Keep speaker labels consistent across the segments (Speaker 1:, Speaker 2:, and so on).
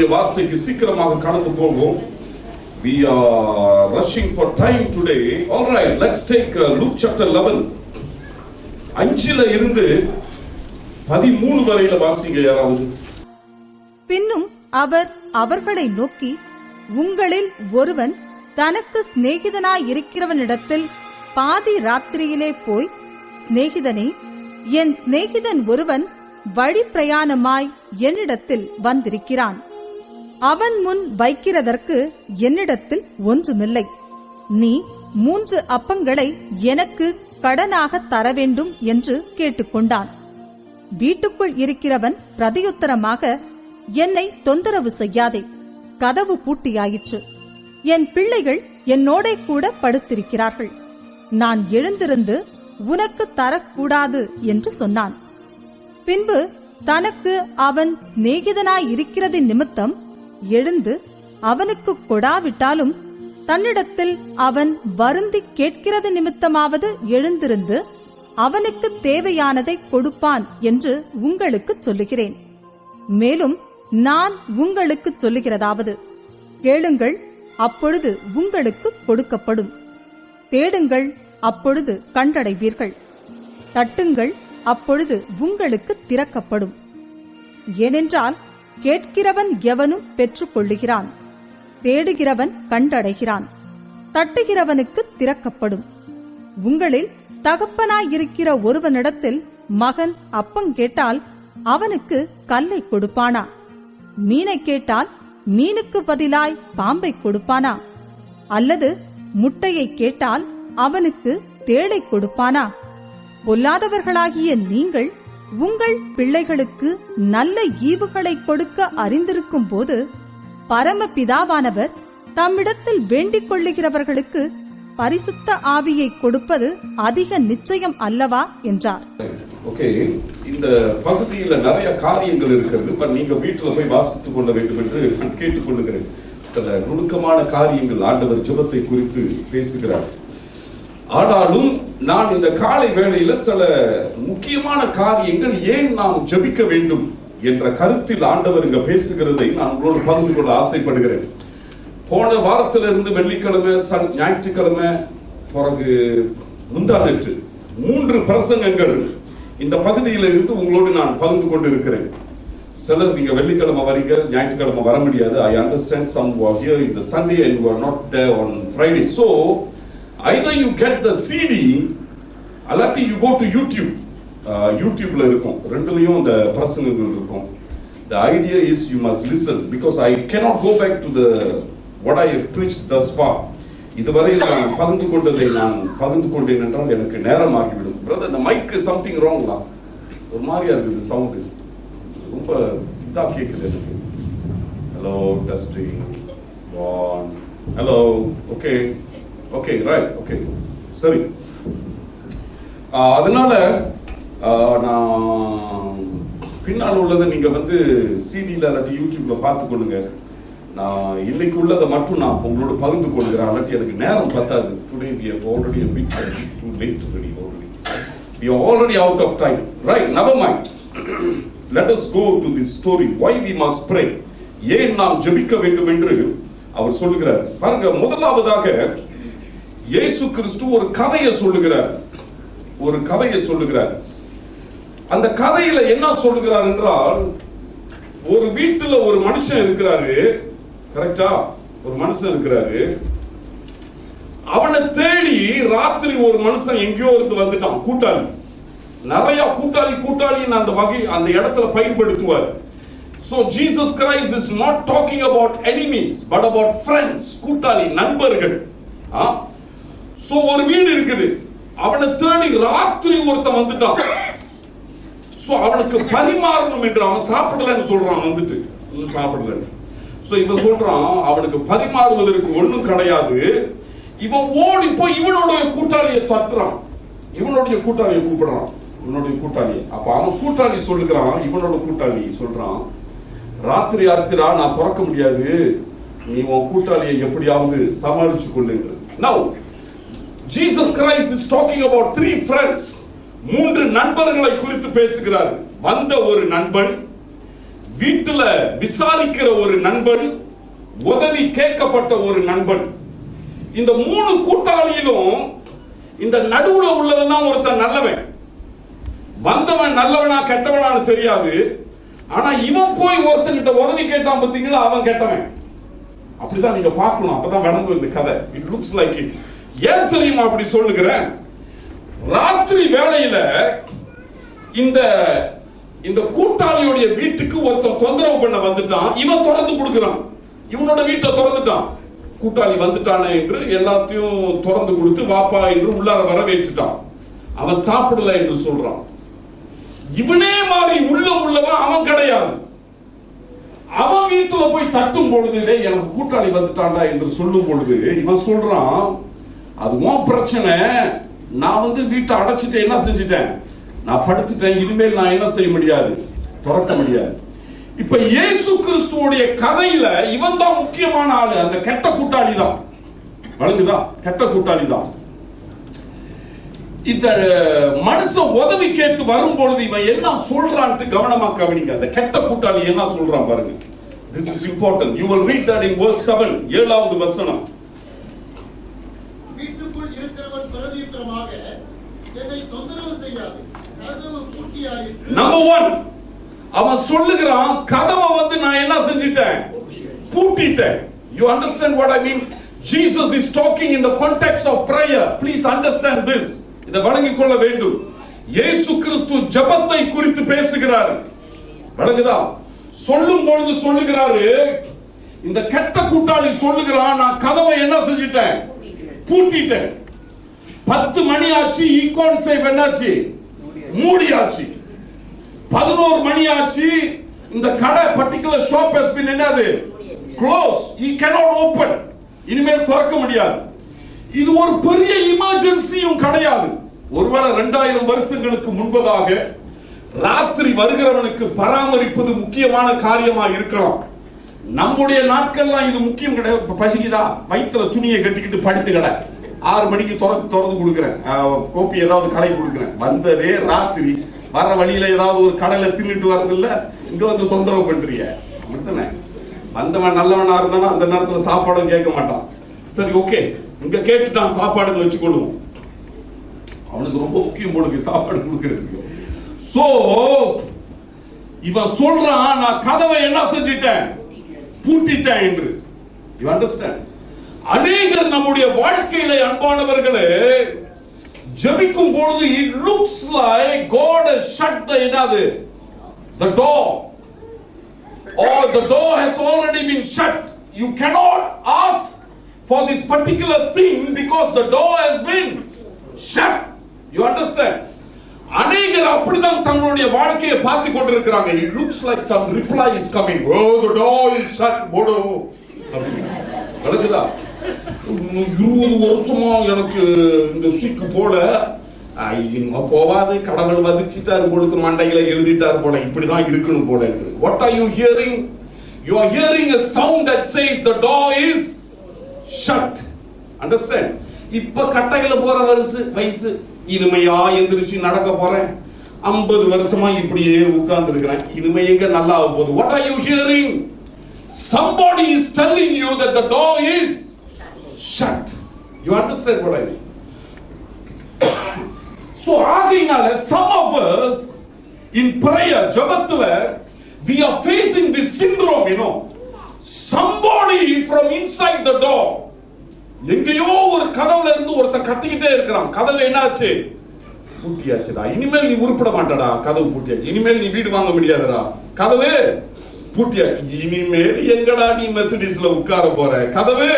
Speaker 1: தேவனுடைய வார்த்தைக்கு சீக்கிரமாக கடந்து போவோம். We are rushing for time today. All right, let's take Luke chapter 11. 5ல இருந்து 13 வரையில வாசிங்க யாராவது.
Speaker 2: பின்னும் அவர் அவர்களை நோக்கி, உங்களில் ஒருவன் தனக்கு சிநேகிதனாயிருக்கிறவனிடத்தில் பாதி ராத்திரியிலே போய், சிநேகிதனே, என் சிநேகிதன் ஒருவன் வழி பிரயாணமாய் என்னிடத்தில் வந்திருக்கிறான். அவன் முன் வைக்கிறதற்கு என்னிடத்தில் ஒன்றுமில்லை. நீ 3 அப்பங்களை எனக்கு கடனாக தர வேண்டும் என்று கேட்டுக்கொண்டான். வீட்டுக்குள் இருக்கிறவன் பிரதியுத்தரமாக, என்னை தொந்தரவு செய்யாதே, கதவு பூட்டியாயிற்று. என் பிள்ளைகள் என்னோட கூட படுத்திருக்கிறார்கள். நான் எழுந்திருந்து உனக்கு தரக்கூடாது என்று சொன்னான். பின்பு தனக்கு அவன் சிநேகிதனாயிருக்கிறது நிமித்தம் எழுந்து அவனுக்கு கொடாவிட்டாலும் தன்னிடத்தில் அவன் வருந்தி கேட்கிறது நிமித்தமாவது எழுந்திருந்து அவனுக்கு தேவையானதை கொடுப்பான் என்று உங்களுக்கு சொல்லுகிறேன். மேலும் நான் உங்களுக்கு சொல்லுகிறதாவது, கேளுங்கள், அப்பொழுது உங்களுக்கு கொடுக்கப்படும். தேடுங்கள், அப்பொழுது கண்டடைவீர்கள். தட்டுங்கள், அப்பொழுது உங்களுக்கு திறக்கப்படும். ஏனென்றால் கேட்கிறவன் எவனும் பெற்றுக் கொள்ளுகிறான், தேடுகிறவன் கண்டடைகிறான், தட்டுகிறவனுக்கு திறக்கப்படும். உங்களில் தகப்பனாயிருக்கிற ஒருவனிடத்தில் மகன் அப்பம் கேட்டால் அவனுக்கு கல்லை கொடுப்பானா? மீனை கேட்டால் மீனுக்கு பதிலாய் பாம்பை கொடுப்பானா? அல்லது முட்டையை கேட்டால் அவனுக்கு தேளை கொடுப்பானா? பொல்லாதவர்களாகிய நீங்கள் உங்கள் பிள்ளைகளுக்கு நல்ல ஈவுகளை கொடுக்க அறிந்திருக்கும் போது, பரமபிதாவானவர் தம்மிடத்தில் வேண்டிக் கொள்ளுகிறவர்களுக்கு பரிசுத்த ஆவியை கொடுப்பது அதிக நிச்சயம் அல்லவா என்றார்.
Speaker 1: ஓகே, இந்த பகுதியில நிறைய காரியங்கள் இருக்கிறது. பட் நீங்க வீட்டுல போய் வாசித்துக் கொள்ள வேண்டும் என்று நான் கேட்டுக்கொள்ளுகிறேன். சில நுணுக்கமான காரியங்கள் ஆண்டவர் ஜெபத்தை குறித்து பேசுகிறார். ஆனாலும் நான் இந்த காலை வேளையில சில முக்கியமான காரியங்கள் ஏன் நாம் ஜெபிக்க வேண்டும் என்ற கருத்தில் ஆண்டவர் இங்க பேசுகிறதை நான் உங்களோடு பகிர்ந்து கொள்ள ஆசைப்படுகிறேன். போன வாரத்திலிருந்து வெள்ளிக்கிழமை, ஞாயிற்றுக்கிழமை, பிறகு முந்தானேற்று 3 பிரசங்கங்கள் இந்த பகுதியில இருந்து உங்களோடு நான் பகிர்ந்து கொண்டு இருக்கிறேன். சிலர் நீங்க வெள்ளிக்கிழமை வரீங்க, ஞாயிற்றுக்கிழமை வர முடியாது. I understand some were here in the Sunday and you are not there on Friday. So either you get the CD or you go to YouTube. YouTubeல இருக்கும், ரெண்டுலயும் இந்த பிரசங்கங்கள் இருக்கும். The idea is you must listen because I cannot go back to the what I have preached thus far. இதுவரையில் நான் பகிர்ந்து கொண்டதை நான் பகிர்ந்து கொண்டேன் என்றால் எனக்கு நேரமாகிவிடும். பிரதர், இந்த மைக் சம்திங் ராங்லா, ஒரு மாதிரியா இருக்குது, சவுண்டு ரொம்ப இதா கேட்குது எனக்கு. Hello, testing 1, hello, okay okay, right, okay, சரி. அதனால நான் பின்னால் உள்ளதை நீங்க சிடில இல்லாட்டி யூடியூப்ல பார்த்து கொள்ளுங்க. நான் இன்னைக்கு உள்ளதை மட்டும் நான் உங்களோட பகிர்ந்து கொள்கிறேன். அல்லாட்டி எனக்கு நேரம் பத்தாது. Today we have already a bit too late already. We are already out of time. Right, never mind. Let us go to this story. Why we must pray. ஏன் நாம் ஜெபிக்க வேண்டும் என்று அவர் சொல்லுகிறார். பாருங்க, முதலாவதாக இயேசு கிறிஸ்து ஒரு கதையை சொல்லுகிறார். ஒரு கதையை சொல்லுகிறார். அந்த கதையில என்ன சொல்லுகிறார் என்றால், ஒரு வீட்டுல ஒரு மனுஷன் இருக்கிறாரு. கரெக்டா? ஒரு மனுஷன் இருக்கிறாரு. அவனை தேடி ராத்திரி ஒரு மனுஷன் எங்கேயோ இருந்து வந்துட்டான். கூட்டாளி, நிறைய கூட்டாளி அந்த வகை அந்த இடத்துல பயன்படுத்துவார். So Jesus Christ is not talking about enemies but about friends. கூட்டாளி, நண்பர்கள். So ஒரு வீடு இருக்குது. அவனை தேடி ராத்திரி ஒருத்தன் வந்துட்டான். So அவனுக்கு பரிமாறணும் என்று அவன் சாப்பிடலன்னு சொல்றான். வந்துட்டு சாப்பிடல. So இவன் சொல்றான், அவனுக்கு பரிமாறுவதற்கு ஒண்ணும் கிடையாது. இவன் ஓடி போய் இவனுடைய கூட்டாளியை தட்டுறான். இவனுடைய கூட்டாளியை கூப்பிடுறான். இவனுடைய கூட்டாளி. அப்ப அவன் கூட்டாளி சொல்லுகிறான், இவனோட கூட்டாளி சொல்றான், ராத்திரி ஆச்சுரா, நான் பிறக்க முடியாது, நீ உன் கூட்டாளியை எப்படியாவது சமாளிச்சு கொள்ளுங்க. Now Jesus Christ is talking about 3 friends. 3 நண்பர்களை குறித்து பேசுகிறார். வந்த ஒரு நண்பன், வீட்டுல விசாரிக்கிற ஒரு நண்பன், உதவி கேட்கப்பட்ட ஒரு நண்பன். இந்த 3 கூட்டாளியிலும் இந்த நடுவுல உள்ளவன் தான் ஒருத்தன் நல்லவன். வந்தவன் நல்லவனா கெட்டவனான்னு தெரியாது. ஆனா இவன் போய் ஒருத்தன்கிட்ட உதவி கேட்டான் பாத்தீங்களா, அவன் கெட்டவன். அப்படிதான் நீங்க பார்க்கணும், அப்பதான் விளங்கும் இந்த கதை. It looks like it. ஏன் தெரியுமா அப்படி சொல்லுகிறேன்? ராத்திரி வேளையில இந்த கூட்டாளியோட வீட்டுக்கு ஒருத்தன் தொந்தரவு பண்ண வந்துட்டான். இவன் திறந்து கொடுக்கிறான், இவனோட வீட்டை திறந்துட்டான். கூட்டாளி வந்துட்டானே என்று எல்லாத்தையும் திறந்து கொடுத்து வாப்பா என்று உள்ளார வரவேற்றுட்டான். அவன் சாப்பிடல என்று சொல்றான். இவனே மாதிரி உள்ளவன் அவன் கிடையாது. அவன் வீட்டுல போய் தட்டும் பொழுது எனக்கு கூட்டாளி வந்துட்டான்டா என்று சொல்லும் பொழுது இவன் சொல்றான், அது உன் பிரச்சனை, நான் வீட்டை அடைச்சிட்டு என்ன செஞ்சிட்டேன், நான் படுத்துட்டேன், இனிமேல் நான் என்ன செய்ய முடியாது, துறக்க முடியாது. இப்ப இயேசு கிறிஸ்துவோடைய கதையில இவன் தான் முக்கியமான ஆளு. அந்த கெட்ட கூட்டாளி தான், வழங்குதா, கெட்ட கூட்டாளி தான். இந்த மனுஷன் உதவி கேட்டு வரும் பொழுது இவன் என்ன சொல்றான்னு கவனமா கவனிங்க. அந்த கெட்ட கூட்டாளி என்ன சொல்றான் பாருங்க. This is important. You will read that in verse 7, 7வது வசனம்.
Speaker 3: வீட்டுக்குள் இருக்கிறவன் பிரதியுத்தரமாக, என்னை தொந்தரவு செய்யாது, கதவு பூட்டியாயிற்று.
Speaker 1: Number 1, அவன் சொல்லுகிறான், கதவை நான் என்ன செஞ்சிட்டேன், பூட்டிட்டேன். You understand what I mean? Jesus is talking in the context of prayer. Please understand this. இதை வழங்கிக் கொள்ள வேண்டும். இயேசு கிறிஸ்து ஜெபத்தை குறித்து பேசுகிறார். வழங்குதா? சொல்லும் பொழுது சொல்லுகிறாரு, இந்த கெட்ட கூட்டாளி சொல்லுகிறான், நான் கதவை என்ன செஞ்சிட்டேன், பூட்டிட்டேன். 10 மணி ஆச்சு, ஈகான் சேவ் என்னாச்சு, மூடியாச்சு. 11 மணி ஆச்சு, இந்த கடை பர்టిక్యులர் ஷாப் has been என்னது, க்ளோஸ். he cannot open. இனிமேல் திறக்க முடியாது. இது ஒரு பெரிய எமர்ஜென்சியும் கிடையாது. ஒருவேளை 2000 வருஷங்களுக்கு முன்பதாக ராத்திரி வருகிறவனுக்கு பராமரிப்பது முக்கியமான காரியமா இருக்கலாம். நம்முடைய நாட்கள்லாம் இது முக்கியம் கிடையாது. பசிக்குதா, வயிற்றுல துணியை கட்டிக்கிட்டு படுத்து கடை, 6 மணிக்கு திறந்து கொடுக்குறேன், கோப்பி ஏதாவது கடை கொடுக்குறேன். வந்ததே ராத்திரி, வர வழியில ஏதாவது ஒரு கடையில தின்னுட்டு வரது இல்ல, இங்க தொந்தரவு பண்றீங்க. அப்படித்தானே? வந்தவன் நல்லவனா இருந்தானா அந்த நேரத்துல சாப்பாடும் கேட்க மாட்டான். சரி, ஓகே, இங்க கேட்டுட்டான், சாப்பாடு வச்சுக்கொள்ளுவோம். அவனுக்கு ரொம்ப முக்கியம் போடுங்க சாப்பாடு கொடுக்கறதுக்கு. சோ இவன் சொல்றான், நான் கதவை என்ன செஞ்சிட்டேன், பூட்டிட்டேன் என்று. You understand? அநேகர் நம்முடைய வாழ்க்கையில அன்பானவர்களே ஜெபிக்கும் பொழுது it looks like God has shut the door, or the door has already been shut. You cannot ask for this particular thing because the door has been shut. You understand? அநேகர் அப்படிதான் தங்களுடைய வாழ்க்கையை பார்த்து கொண்டிருக்கிறாங்க. It looks like some reply is coming. Oh, the door is shut. போடு. நடக்குதா? 20 வருஷமா எனக்கு இந்த சீக்கு போல போவாது, கடவுள் வதிச்சிட்டாரு போல, மண்டையில எழுதிட்டாரு போல, இப்படிதான் இருக்கணும் போல. What are you hearing? You are hearing a sound that says the door is shut. Understand? இப்ப கட்டையில போற வயசு, இனிமையா எந்திரிச்சு நடக்க போறேன். 50 வருஷமா இப்படியே உட்கார்ந்து இருக்கிறேன், இனிமே எங்க நல்லா ஆக போகுது. What are you hearing? Somebody is telling you that the door is shut. You understand what I mean? So ஆகையினால some of us in prayer, ஜெபத்துல, we are facing this syndrome, you know. Somebody from inside the door, எங்கேயோ ஒரு கதவுல இருந்து ஒருத்தன் கத்திக்கிட்டே இருக்கிறான். கதவு என்னாச்சு, பூட்டியாச்சுடா, இனிமேல் நீ உருப்பட மாட்டடா, கதவு பூட்டியாச்சு, இனிமேல் நீ வீடு வாங்க முடியாதுடா, கதவு பூட்டியாச்சு, இனிமேல் எங்கடா நீ மெர்சிடிஸ்ல உட்கார போற, கதவு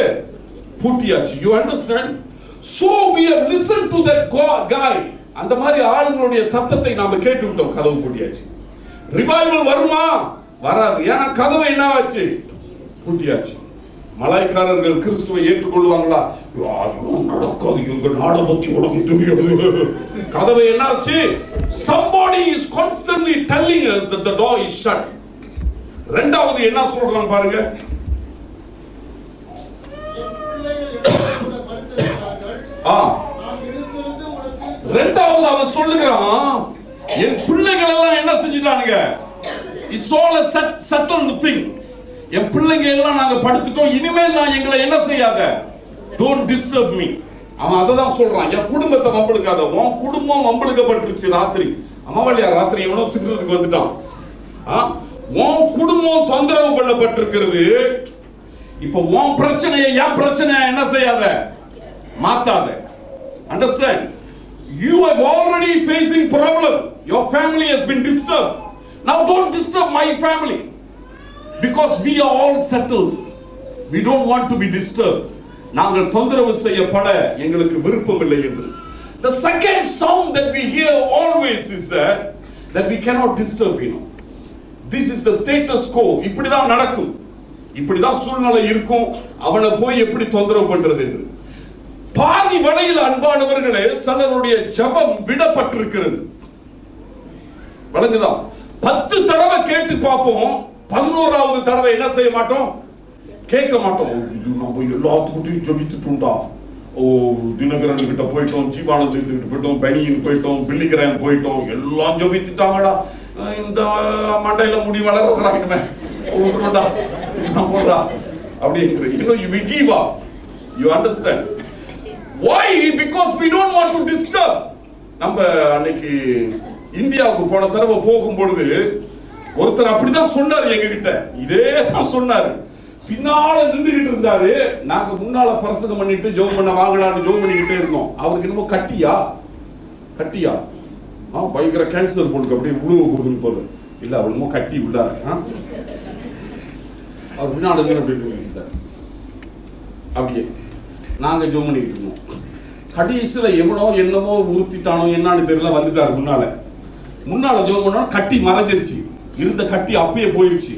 Speaker 1: பூட்டியாச்சு. You understand? So we have listened to that guy. அந்த மாதிரி ஆளுங்களுடைய சத்தத்தை நாம கேட்டுவிட்டோம். கதவு பூட்டியாச்சு. ரிவைவல் வருமா? வராது. ஏன்னா கதவு என்ன ஆச்சு, பூட்டியாச்சு. மலாய்க்காரர்கள் கிறிஸ்துவை ஏற்றுக்கொள்வாங்களா? நடக்காது, எங்க நாட பத்தி உனக்கு தெரியாது. கதவை என்னாச்சு? Somebody is constantly telling us that the door is shut. இரண்டாவது என்ன சொல்றான் பாருங்க. இரண்டாவது அவன் சொல்லுகிறான், என் பிள்ளைகள் எல்லாம் என்ன செஞ்சிட்டானுங்க, it's all a settled thing. என் பிள்ளைங்க எல்லாம் நாங்க படுத்துட்டோம், இனிமேல் நான் எங்களை என்ன செய்யாத, don't disturb me. அவன் அததான் சொல்றான், என் குடும்பத்தை வம்பளுக்காத. உன் குடும்பம் வம்பளுக்கப்பட்டுருச்சு ராத்திரி. அம்மாவளியா ராத்திரி எவனோ திட்டுறதுக்கு வந்துட்டான். உன் குடும்பம் தொந்தரவு பண்ணப்பட்டிருக்கிறது. இப்ப உன் பிரச்சனையை என் பிரச்சனையா என்ன செய்யாத, மாத்தாத. Understand? You have already facing problem. Your family has been disturbed. Now don't disturb my family. Because we are all settled. We don't want to be disturbed. நாங்கள் தொந்தரவு செய்யப்பட எங்களுக்கு விருப்பம் இல்லை என்று. The second sound that we hear always is that we cannot disturb, you know. This is the status quo. இப்படிதான் நடக்கும், இப்படிதான் சூழ்நிலை இருக்கும், அவனை போய் எப்படி தொந்தரவு பண்றது என்று. பாதி வழியில் அன்பானவர்களே சிலருடைய ஜெபம் விடப்பட்டிருக்கிறது. வழங்குதா? 10 தடவை கேட்டு பார்ப்போம், 11வது தடவை என்ன செய்ய மாட்டோம், கேட்க மாட்டோம். நம்ம எல்லாத்துக்கிட்டையும் ஜெபித்துட்டோம்டா. தினகரன் கிட்ட போயிட்டோம், ஜீவானந்த் கிட்ட போயிட்டோம், பெனியின் போயிட்டோம், பில்லிகிராம் போயிட்டோம், எல்லாம் ஜெபித்துட்டாங்கடா. இந்த மண்டையில முடி வளர்றாங்க அப்படின்னு we give up. You understand? Why? Because we don't want to disturb. நம்ம அன்னைக்கு இந்தியாவுக்கு போன தடவை போகும்பொழுது ஒருத்தர் அப்படிதான் சொன்னார் எங்க கிட்ட, இதே தான் சொன்னாரு. பின்னால நின்றுகிட்டு இருந்தாரு, நாங்க முன்னால பிரசங்கம் பண்ணிட்டு ஜெபம் பண்ண வாங்கலான்னு ஜெபம் பண்ணிக்கிட்டே இருந்தோம். அவருக்கு என்னமோ கட்டியா பயங்கர கேன்சர் போட்டுக்கு அப்படியே உழுவு கொடுக்குன்னு போல இல்ல, அவர் என்னமோ கட்டி உள்ளாரு. அவர் பின்னால அப்படியே நாங்க ஜெபம் பண்ணிட்டு இருந்தோம். கடைசியில எவனோ என்னமோ உறுத்திட்டானோ என்னன்னு தெரியல, வந்துட்டாரு முன்னால ஜெபம் பண்ணா கட்டி மறைஞ்சிருச்சு, இருந்த கட்டி அப்பயே போயிருச்சு.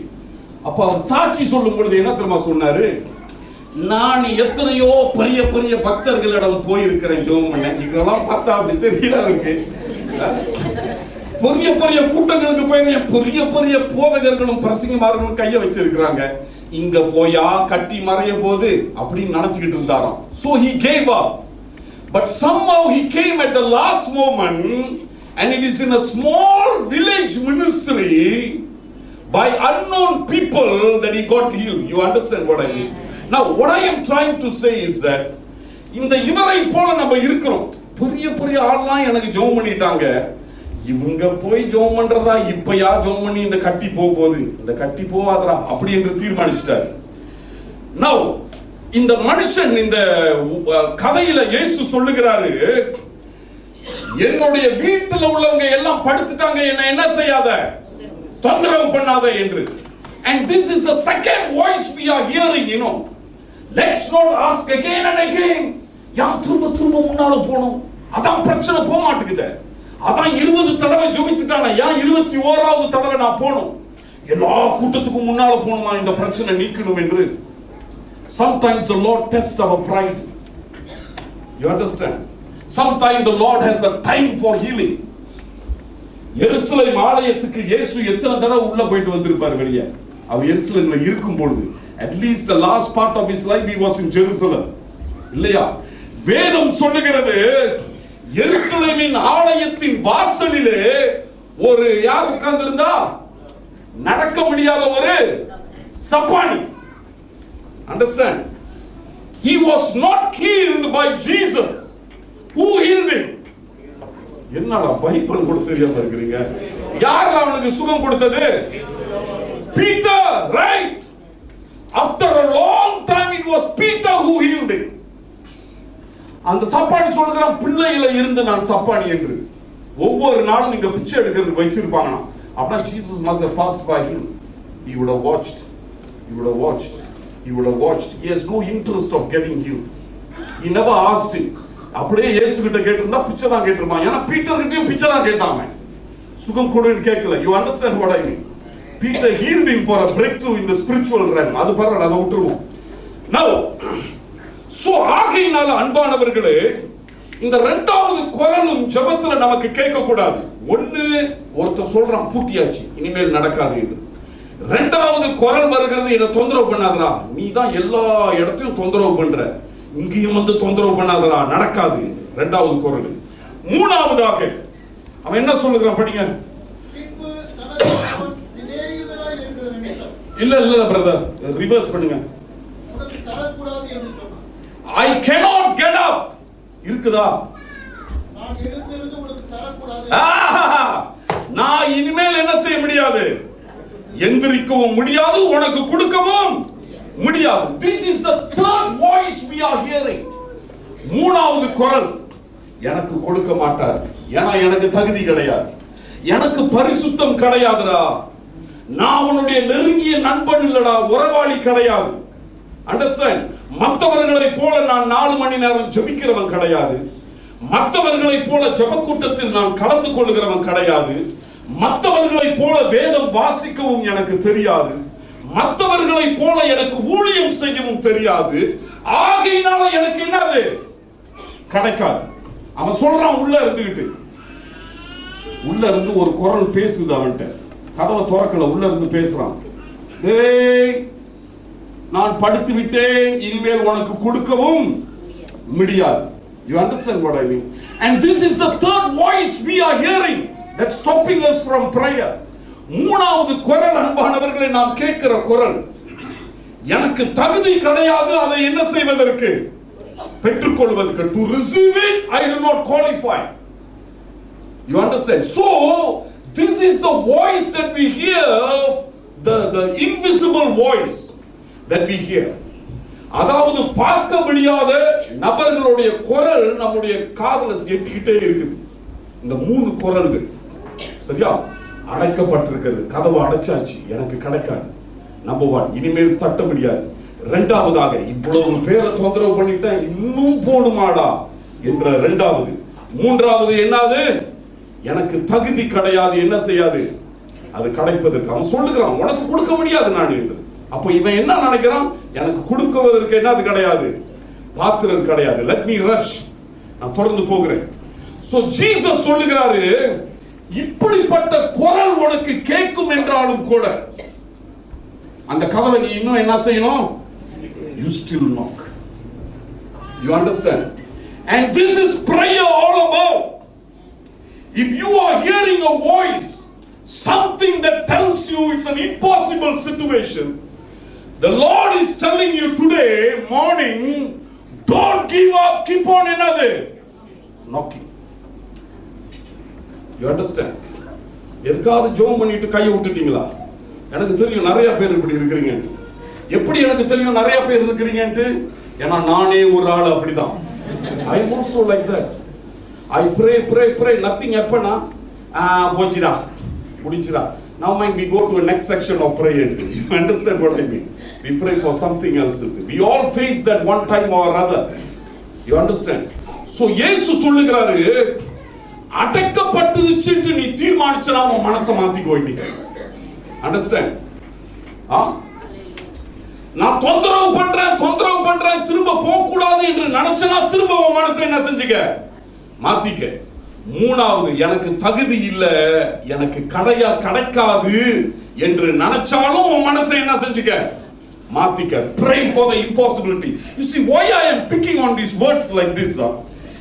Speaker 1: அப்ப அவர் சாட்சி சொல்லும் பொழுது என்ன தெரியுமா சொன்னாரு, நான் எத்தனையோ பெரிய பெரிய பக்தர்களிடம் போயிருக்கிறேன் ஜெபம் பண்ண. இதெல்லாம் பார்த்தா அப்படி தெரியல இருக்கு. பெரிய பெரிய கூட்டங்களுக்கு போய் பெரிய பெரிய போதகர்களும் பிரசங்கமார்களும் கைய வச்சிருக்கிறாங்க. இங்க போயா கட்டி மறைய போது அப்படின்னு நினைச்சுக்கிட்டு இருந்தாராம். So he gave up. But somehow he came at the last moment, and it is in a small village ministry by unknown people that he got healed. You understand what I mean? Now what I am trying to say is that இந்த இவரை போல நம்ம இருக்கிறோம். பெரிய பெரிய ஆள்லாம் எனக்கு ஜெபம் பண்ணிட்டாங்க, இவங்க போய் ஜெபம் பண்றதா, இப்பயா ஜெபம் பண்ணி இந்த கட்டி போகுது, இந்த கட்டி போவாதரா அப்படி என்று தீர்மானிச்சிட்டாரு. Now இந்த மனுஷன் இந்த கதையில இயேசு சொல்லுகிறாரு, என்னுடைய வீட்டுல உள்ளவங்க எல்லாம் படுத்துட்டாங்க, என்ன செய்யாத, தொந்தரவு பண்ணாத என்று. And this is a second voice we are hearing, you know. Let's not ask again and again. யாம் திரும்ப முன்னால போணும், அதான் பிரச்சனை போக மாட்டேங்குது. அதான் 20 தடவை ஜெபித்துட்டானே, ஏன் 21வது தடவை நான் போணும், எல்லா கூட்டத்துக்கும் முன்னால போணுமா இந்த பிரச்சனை நீக்கணும் என்று. Sometimes the Lord tests our pride. You understand? Sometimes the Lord has a time for healing. எருசலேம் ஆலயத்துக்கு இயேசு எத்தனை தடவை உள்ள போயிட்டு வந்திருப்பார் வெளியே. அவர் எருசலேம்ல இருக்கும் பொழுது at least the last part of his life he was in Jerusalem. இல்லையா? வேதம் சொல்லுகிறது, எருசலேமின் ஆலயத்தின் வாசலிலே ஒரு யார் உட்கார்ந்திருந்தா, நடக்க முடியாத ஒரு சப்பானி. Understand? He was not healed by Jesus. Who healed him? என்னடா பைபிள் கூட தெரியாம இருக்கீங்க? யார் அவனுக்கு சுகம் கொடுத்தது? Peter, right? After a long time it was Peter who healed him. அந்த சப்பானி சொல்றான், பிள்ளையில இருந்து நான் சப்பானி என்று. ஒவ்வொரு நாளும் இங்க பிச்சை எடுக்கிறதுக்கு வச்சிருப்பாங்க. அப்பனா Jesus must have passed by him. He would have watched. He has no interest of getting healed. He never asked him. அப்படியே இயேசு கிட்ட கேட்டிருந்தா பிச்சை தான் கேட்டிருப்பான். ஏன்னா பீட்டர் கிட்டயும் பிச்சை தான் கேட்டாங்க, சுகம் கொடுன்னு கேட்கல. You understand what I mean? Peter healed him for a breakthrough in the spiritual realm. அது பரவாயில்ல, அதை விட்டுருவோம். Now, so ஆகையினால அன்பானவர்களே, இந்த இரண்டாவது குரலும் ஜெபத்துல நமக்கு கேட்க கூடாது. ஒருத்தர் சொல்றான் பூட்டியாச்சு, இனிமேல் நடக்காது என்று. இரண்டாவது குரல் வருகிறது, என்ன தொந்தரவு பண்ணாதடா, நீ தான் எல்லா இடத்தையும் தொந்தரவு பண்ற, இங்கேயும் வந்து தொந்தரவு பண்ணாதடா, நடக்காது. இரண்டாவது குரல். மூணாவதாக அவன் என்ன சொல்லுகிறான் படிங்க. இல்ல பிரதர், ரிவர்ஸ் பண்ணுங்க.
Speaker 3: உனக்கு தரக்கூடாது என்று சொன்னான்.
Speaker 1: I cannot get up. இருக்குதா?
Speaker 3: நான் எழுந்திருந்து உனக்கு தரக்கூடாது.
Speaker 1: நான் இனிமேல் என்ன செய்ய முடியாது? எந்திரிக்கவும் முடியாது, உனக்கு கொடுக்கவும் முடியாது. This is the third voice we are hearing. மூணாவது குரல், எனக்கு கொடுக்க மாட்டார், ஏன்னா எனக்கு தகுதி கிடையாது, எனக்கு பரிசுத்தம் கிடையாதுடா, நான் உன்னுடைய நெருங்கிய நண்பன் இல்லடா, உறவாளி கிடையாது. அண்டர்ஸ்டாண்ட்? மற்றவர்களை போல நான் 4 மணி நேரம் ஜெபிக்கிறவன் கிடையாது, மற்றவர்களை போல ஜெபக்கூட்டத்தில் நான் கலந்து கொள்கிறவன் கிடையாது, மற்றவர்களை போல வேதம் வாசிக்கவும் எனக்கு தெரியாது, மற்றவர்களை போல எனக்கு ஊழியம் செய்யவும் தெரியாது, ஆகையினால எனக்கு என்னது கிடைக்காது. அவன் சொல்றான், உள்ள இருந்து ஒரு குரல் பேசுது அவன்கிட்ட. கதவை திறக்கல, உள்ள இருந்து பேசுறான். டேய், நான் படுத்து விட்டேன், இனிமேல் உனக்கு கொடுக்கவும் முடியாது. You understand what I mean? And this is the third voice we are hearing that's stopping us from prayer. மூணாவது குரல் அன்பானவர்களை நாம் கேட்கிற குரல், எனக்கு தகுதி கிடையாது அதை என்ன செய்வதற்கு, பெற்றுக்கொள்வதற்கு. To receive it I do not qualify. You understand? So this is the voice that we hear, the invisible voice that we hear. அதாவது பார்க்க முடியாத நபர்களுடைய குரல் நம்முடைய காதுல எட்டிக்கிட்டே இருக்குது. இந்த 3 குரல்கள் சரியா அடைக்கப்பட்டிருக்கிறது. கதவு அடைச்சாச்சு, எனக்கு கிடைக்காது. நம்பர் 1, இனிமேல் தட்ட முடியாது. இரண்டாவதாக, இவ்வளவு பேரை தொந்தரவு பண்ணிட்டேன், இன்னும் போடுமாடா என்ற இரண்டாவது. மூன்றாவது என்னது, எனக்கு தகுதி கிடையாது, என்ன செய்யாது அது கிடைப்பதற்கு. அவன் சொல்லுகிறான், உனக்கு கொடுக்க முடியாது நான் என்று. அப்ப இவன் என்ன நினைக்கிறான், எனக்கு கொடுக்குவதற்கு என்னது கிடையாது, பாத்திரம் கிடையாது. let me rush, நான் தொடர்ந்து போகிறேன். so Jesus சொல்லுகிறாரு, இப்படிப்பட்ட குரல் உனக்கு கேட்கும் என்றாலும் கூட அந்த கதவை நீ இன்னும் என்ன செய்யணும், you still knock. You understand? And this is prayer all about. If you are hearing a voice, something that tells you it's an impossible situation, the Lord is telling you today morning, don't give up, keep on another knocking. You understand? எதுக்காவது ஜெபம் பண்ணிட்டு கையை விட்டுட்டீங்களா? எனக்கு தெரியும் நிறைய பேர் இப்படி இருக்கிறீங்க. எப்படி எனக்கு தெரியும் நிறைய பேர் இருக்கிறீங்கன்னு? ஏன்னா நானே ஒரு ஆள் அப்படிதான். I am also like that. I pray, nothing happen. போச்சுடா, முடிச்சுடா. Now mind we go to a next section of prayer. You understand what I mean? We pray for something else. We all face that one time or other. You understand? So இயேசு சொல்லுகிறாரு, அடக்கப்பட்டுச்சுன்னு நீ தீர்மானிச்சனா உன் மனசை மாத்திக்கோ. Understand? நான் தொந்தரவு பண்றேன் திரும்ப போக கூடாது என்று நினைச்சனா திரும்ப உன் மனசை என்ன செஞ்சுக்க, மாத்திக்க. மூணாவது, எனக்கு தகுதி இல்ல, எனக்கு கிடைக்காது என்று நினைச்சாலும் உன் மனசை என்ன செஞ்சுக்க, மாத்திக்க. Pray for the impossibility. You see why I am picking on these words like this?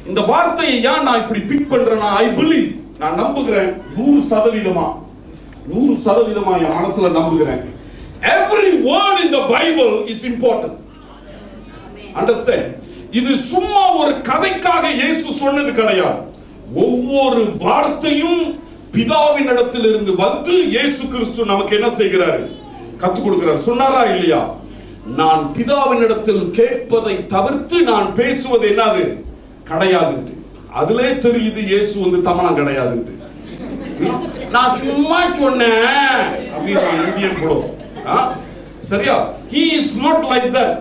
Speaker 1: இந்த வார்த்தையை ஏன் நான் இப்படி பிக் பண்றேன்னா, I believe, நான் நம்புகிறேன் 100% என் மனசுல நம்புகிறேன். Every word in the Bible is important. Understand? இது சும்மா ஒரு கதைக்காக இயேசு சொன்னது கிடையாது. ஒவ்வொரு வார்த்தையும் பிதாவின் இடத்திலிருந்து வந்து இயேசு கிறிஸ்து நமக்கு என்ன செய்கிறார், கற்றுக் கொடுக்கிறார். சொன்னாரா இல்லையா? நான் பிதாவின் இடத்தில் கேட்பதை தவிர்த்து நான் பேசுவது என்னது கிடையாது. அதிலே தெரியுது இயேசு வந்து தமனம் கிடையாது. நான் சும்மா சொன்னேன் அப்படின்னு இந்தியன் கூட சரியா? He is not like that.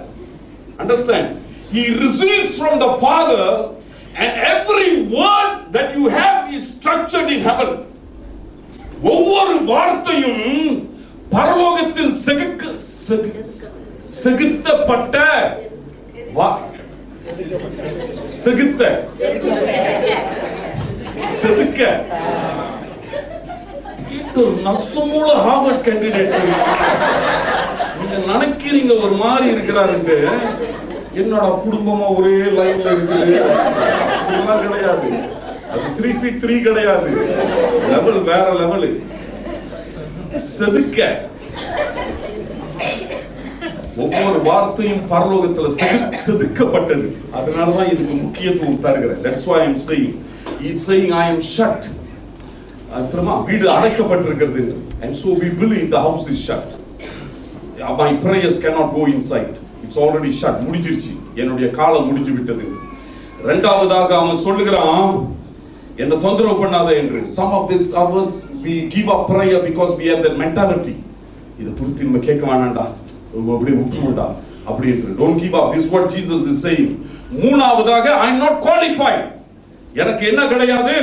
Speaker 1: Understand? He receives from the Father, and every word that you have is structured in heaven. ஒவ்வொரு வார்த்தையும் பரலோகத்தில் செகுத்தப்பட்ட செதுக்க நசமூல ஹார்வர்ட் கேண்டிடேட் நீங்க நினைக்கிறீங்க ஒரு மாதிரி இருக்கிறாருங்க. என்னோட குடும்பமா ஒரே லைன்ல இருக்குது கிடையாது. அது 3 feet 3 கிடையாது. லெவல் வேற லெவல். செதுக்க ஒவ்வொரு வார்த்தையும் பரலோகத்துல செதுக்கப்பட்டது. அதனாலதான் இதுக்கு முக்கியத்துவம் தருகிறேன். That's why I'm saying. He's saying I am shut. அப்புறமா வீடு அடைக்கப்பட்டிருக்கிறது. And so we believe the house is shut. My prayers cannot go inside. It's already shut. முடிஞ்சிருச்சு. என்னுடைய காலம் முடிஞ்சு விட்டது. இரண்டாவதாக அவன் சொல்லுகிறான், என்ன தொந்தரவு பண்ணாத என்று. Some of this hours we give up prayer because we have that mentality. இத புரிந்து நம்ம கேட்க வேண்டாம்டா, அப்படியே விட்டுருடா அப்படி என்று. Don't give up. This is what Jesus is saying. மூணாவதாக I am not qualified. எனக்கு என்ன கிடையாது?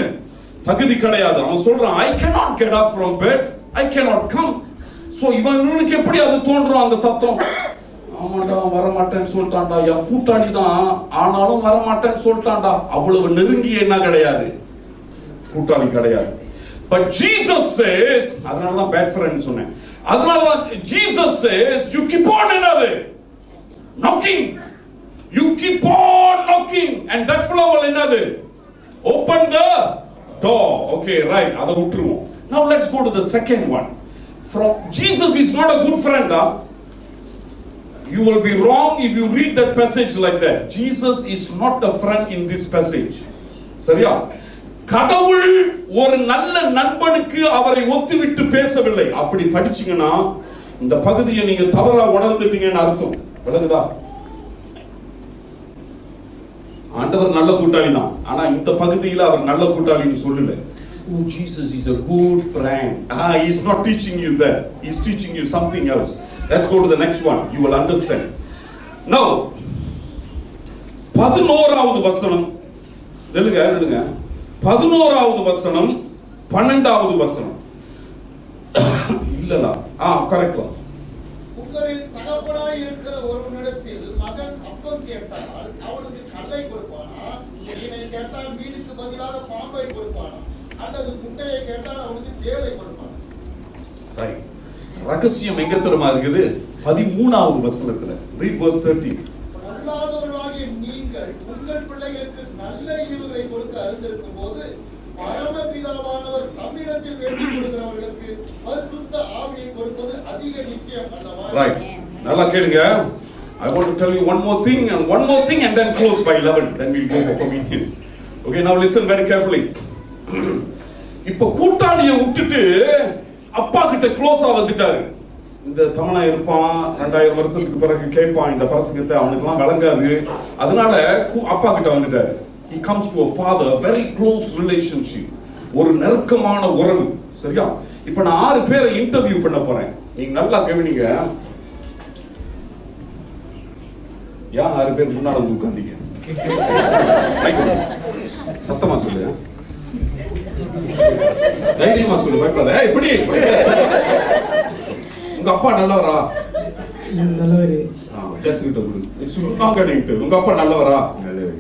Speaker 1: தகுதி கிடையாது. அவன் சொல்றான் I cannot get up from bed. I cannot come. So இவனுக்கு எப்படி அது தோன்றும் அந்த சத்தம்? ஆமாடா வர மாட்டேன்னு சொல்லிட்டான்டா, என் கூட்டாளி தான் ஆனாலும் வர மாட்டேன்னு சொல்லிட்டான்டா. அவ்வளவு நெருங்கி என்ன கிடையாது? கூட்டாளி கிடையாது. But Jesus says, அதனால தான் bad friend சொன்னேன். அதனால தான் Jesus says you keep on another knocking. You keep on knocking and that fellow will another open the door. Okay, right. அத விட்டுருவோம். Now let's go to the second one. From Jesus is not a good friend. You will be wrong if you read that passage like that. Jesus is not a friend in this passage. சரியா? கடவுள் ஒரு நல்ல நண்பனுக்கு அவரை ஒத்துவிட்டு பேசவில்லை. அப்படி படிச்சீங்கன்னா இந்த பகுதியை நீங்க தவறா உணர்ந்துட்டீங்கன்னு அர்த்தம். விளங்குதா? ஆண்டவர் நல்ல கூட்டாளி தான், ஆனா இந்த பகுதியில் அவர் நல்ல கூட்டாளின்னு சொல்லல. Oh, Jesus is a good friend. He is not teaching you that. He is teaching you something else. Let's go to the next one. You will understand. Now, 11வது வசனம். எழுதுங்க. 11வது வசனம், 12வது வசனம். இல்லல. கரெக்ட்டா.
Speaker 3: உங்களில் தகப்பனாய் இருக்கிற ஒருவனிடத்தில் மகன் அப்பம் கேட்டால் அவனுக்கு கல்லை கொடுப்பானா? இவனை கேட்டால் மீனுக்கு பதிலாக பாம்பை கொடுப்பானா? அல்லது முட்டையை கேட்டால் அவனுக்கு தேளை கொடுப்பானா?
Speaker 1: ரைட். ரகசியம் எங்க தெரியுமா இருக்குது? 13வது வசனத்துல. Read verse 13.
Speaker 3: பொல்லாதவர்களாகிய நீங்கள் உங்கள் பிள்ளைகளுக்கு நல்ல ஈவுகளை கொடுக்க அறிந்திருக்கும் போது பரமபிதாவானவர் தம்மிடத்தில் வேண்டிக் கொள்கிறவர்களுக்கு பரிசுத்த ஆவியை கொடுப்பது அதிக நிச்சயம் அல்லவா?
Speaker 1: Right. நல்லா கேளுங்க. I want to tell you one more thing and then close by 11. Then we'll go for communion. Okay, now listen very carefully. இப்ப கூட்டாளியை விட்டுட்டு அப்பா கிட்ட க்ளோஸா வந்துட்டாரு. இந்த தமனா இருப்பான், 2000 வருஷத்துக்கு பிறகு கேட்பான் இந்த பிரசங்கத்தை, அவனுக்குலாம் விளங்காது. அதனால அப்பா கிட்ட வந்துட்டாரு. He comes to a father, a very close relationship. ஒரு நெருக்கமான உறவு. சரியா? இப்ப நான் 6 பேரை இன்டர்வியூ பண்ண போறேன். நீங்க நல்லா கவனிங்க. யார் 6 பேர் முன்னால வந்து உட்கார்ந்தீங்க? சத்தமா சொல்லு. தைரியமா சொல்லு, பயப்படாத. இப்படி உங்க அப்பா நல்லவரா?
Speaker 4: நல்லவரு.
Speaker 1: ஜெஸ்கிட்ட குடு. சும்மா கேட்டிட்டு உங்க அப்பா நல்லவரா? நல்லவரு.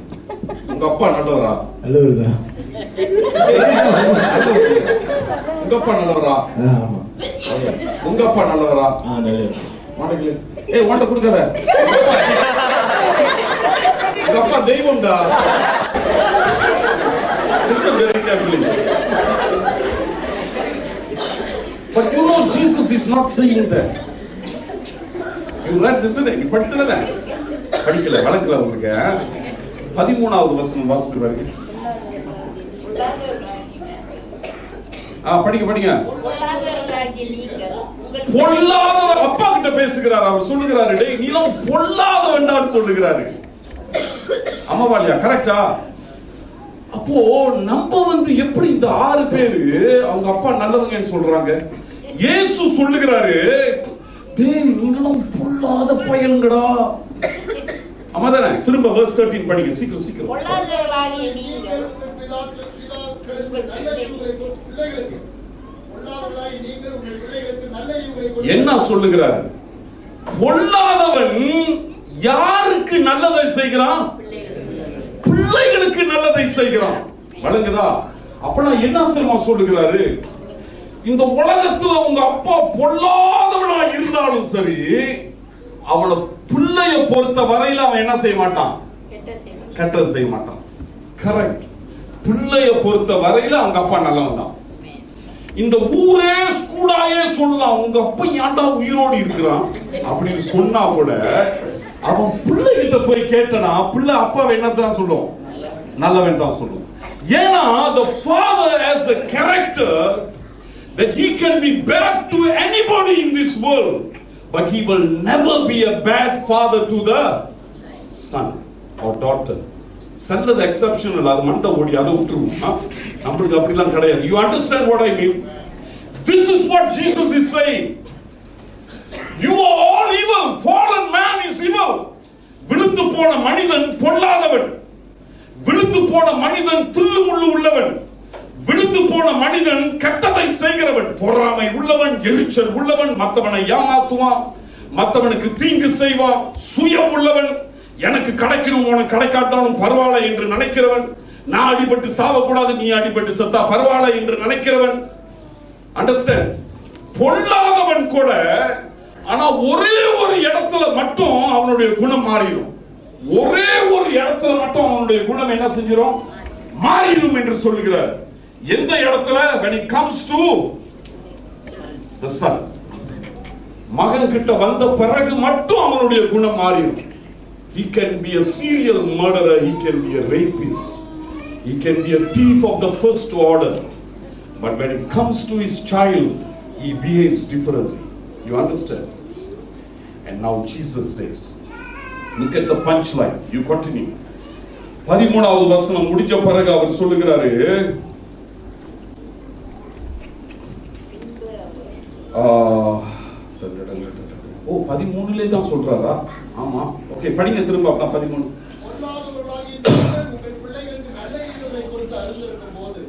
Speaker 1: உங்க அப்பா நல்லவரா?
Speaker 4: நல்லவருதான்.
Speaker 1: உங்க அப்பா நல்லவரா?
Speaker 4: ஆமா.
Speaker 1: உங்க அப்பா நல்லவரா?
Speaker 4: நல்லவரு.
Speaker 1: மாட்டீங்களே. ஓண்ட கொடுக்காத. உங்க அப்பா தெய்வம்டா. Listen very carefully. But you know Jesus is not saying that. You read this, isn't it? You படிச்சதா? படிக்கல, வழக்கல உங்களுக்கு. 13வது வசனம் வாசித்து பாருங்க. படிங்க. பொல்லாதவர் அப்பா கிட்ட பேசுகிறார். அவர் சொல்லுகிறாரு, டேய் நீலாம் பொல்லாதவன்டான்னு சொல்லுகிறாரு. அம்மாவாலியா கரெக்ட்டா? அப்போ நம்ம எப்படி இந்த 6 பேரு அவங்க அப்பா நல்லவங்கன்னு சொல்றாங்க? இயேசு சொல்லுகிறாரு, டேய் நீங்களும் பொல்லாத பயலுங்கடா. அம்மாதானே? திரும்ப verse 13 படிங்க சீக்கிரம்.
Speaker 5: பொல்லாதவர்களாகிய நீங்கள்
Speaker 1: என்ன சொல்லுகிறார்? பொல்லாதவன் யாருக்கு நல்லதை செய்கிறான்? பிள்ளைகளுக்கு நல்லதை செய்கிறான். வழங்குதா? அப்பனா என்ன தெரியுமா சொல்லுகிறாரு? இந்த உலகத்துல உங்க அப்பா பொல்லாதவனா இருந்தாலும் சரி, அவன பிள்ளைய பொறுத்த வரையில அவன் என்ன செய்ய மாட்டான்? கெட்டது செய்ய மாட்டான். கரெக்ட். பிள்ளைய பொறுத்த வரையில அவங்க அப்பா நல்லவன் தான். இந்த ஊரே ஸ்கூலாயே சொல்லலாம், உங்க அப்பா ஏன்டா உயிரோடு இருக்கிறான் அப்படின்னு சொன்னா கூட அவன் பிள்ளை கிட்ட போய் கேட்டனா பிள்ளை அப்பாவை என்னதான் சொல்லும், நல்லவன் தான் சொல்லும். ஏன்னா the father has a character that he can be bad to anybody in this world, but he will never be a bad father to the son or daughter. Send exceptional, அது மண்ட ஓடி அதை விட்டுருவோம். நம்மளுக்கு அப்படிலாம் கிடையாது. You understand what I mean? This is what Jesus is saying. You are all evil. Fallen man is evil. விழுந்து போன மனிதன் பொல்லாதவன், விழுந்து போன மனிதன் தில்லு முள்ளு உள்ளவன், விழுந்து போன மனிதன் கெட்டதை செய்கிறவன், பொறாமை உள்ளவன், எரிச்சல் உள்ளவன், மற்றவனை ஏமாத்துவான், மற்றவனுக்கு தீங்கு செய்வான், சுயம் உள்ளவன், எனக்கு கிடைக்கணும் உனக்கு கிடைக்காட்டாலும் பரவாயில்ல என்று நினைக்கிறவன், நான் அடிபட்டு சாவக்கூடாது நீ அடிபட்டு செத்தா பரவாயில்ல என்று நினைக்கிறவன். அண்டர்ஸ்டாண்ட்? பொல்லாதவன் கூட, ஆனா ஒரே ஒரு இடத்துல மட்டும் அவனுடைய குணம் மாறிடும். ஒரே ஒரு இடத்துல மட்டும் அவனுடைய குணம் என்ன செஞ்சிடும், மாறிடும் என்று சொல்லுகிறார். எந்த இடத்துல? when it comes to the son. மகன் கிட்ட வந்த பிறகு மட்டும் அவனுடைய குணம் மாறிடும். He can be a serial murderer, he can be a rapist, he can be a thief of the first order, but when it comes to his child, he behaves differently. You understand? And now Jesus says, look at the punchline. You continue. 13வது வசனம் முடிஞ்ச பிறகு அவர் சொல்லுகிறாரு, ஓ 13லே தான் சொல்றாரா? ஆமா, okay, படிங்க திரும்ப. அப்ப 13.
Speaker 3: பொல்லாதவர்களாகிய நீங்கள் உங்கள் பிள்ளைகளுக்கு நல்ல ஈவுகளை கொடுத்து அறிந்திருக்கும் போது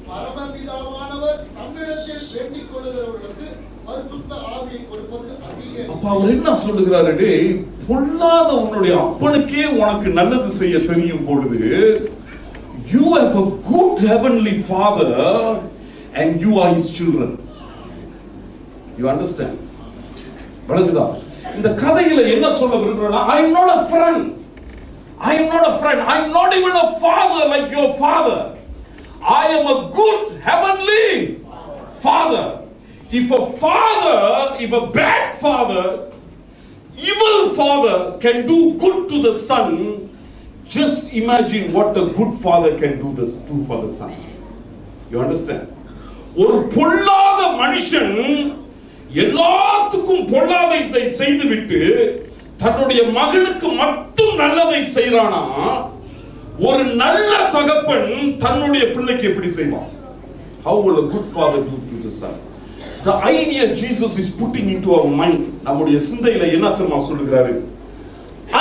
Speaker 3: பரமபிதாவானவர் தம்மிடத்தில் வேண்டிக் கொள்ளுகிறவர்களுக்கு பரிசுத்த ஆவியை கொடுப்பது அதிக.
Speaker 1: அப்ப அவர் என்ன சொல்லுகிறாரு? பொல்லாத உன்னுடைய அப்பனுக்கே உனக்கு நல்லது செய்ய தெரியும் பொழுது, you have a good heavenly father and you are his children. You understand? வலதுதா. இந்த கதையில என்ன சொல்ல விரும்புறேன்னா, I am not a friend. I am not a friend. I am not even a father like your father. I am a good heavenly father. If a bad father, evil father can do good to the son, just imagine what the good father can do for the son. You understand? ஒரு பொல்லாத மனுஷன் எல்லாத்துக்கும் பொல்லாததை செய்துவிட்டு தன்னுடைய மகனுக்கு மட்டும் நல்லதை செய்றானா, ஒரு நல்ல தகப்பன் தன்னுடைய பிள்ளைக்கு எப்படி செய்வான்? How will a good father do to the son? The idea Jesus is putting into our mind, நம்முடைய சிந்தையில என்ன தெரியுமா சொல்லுகிறாரு?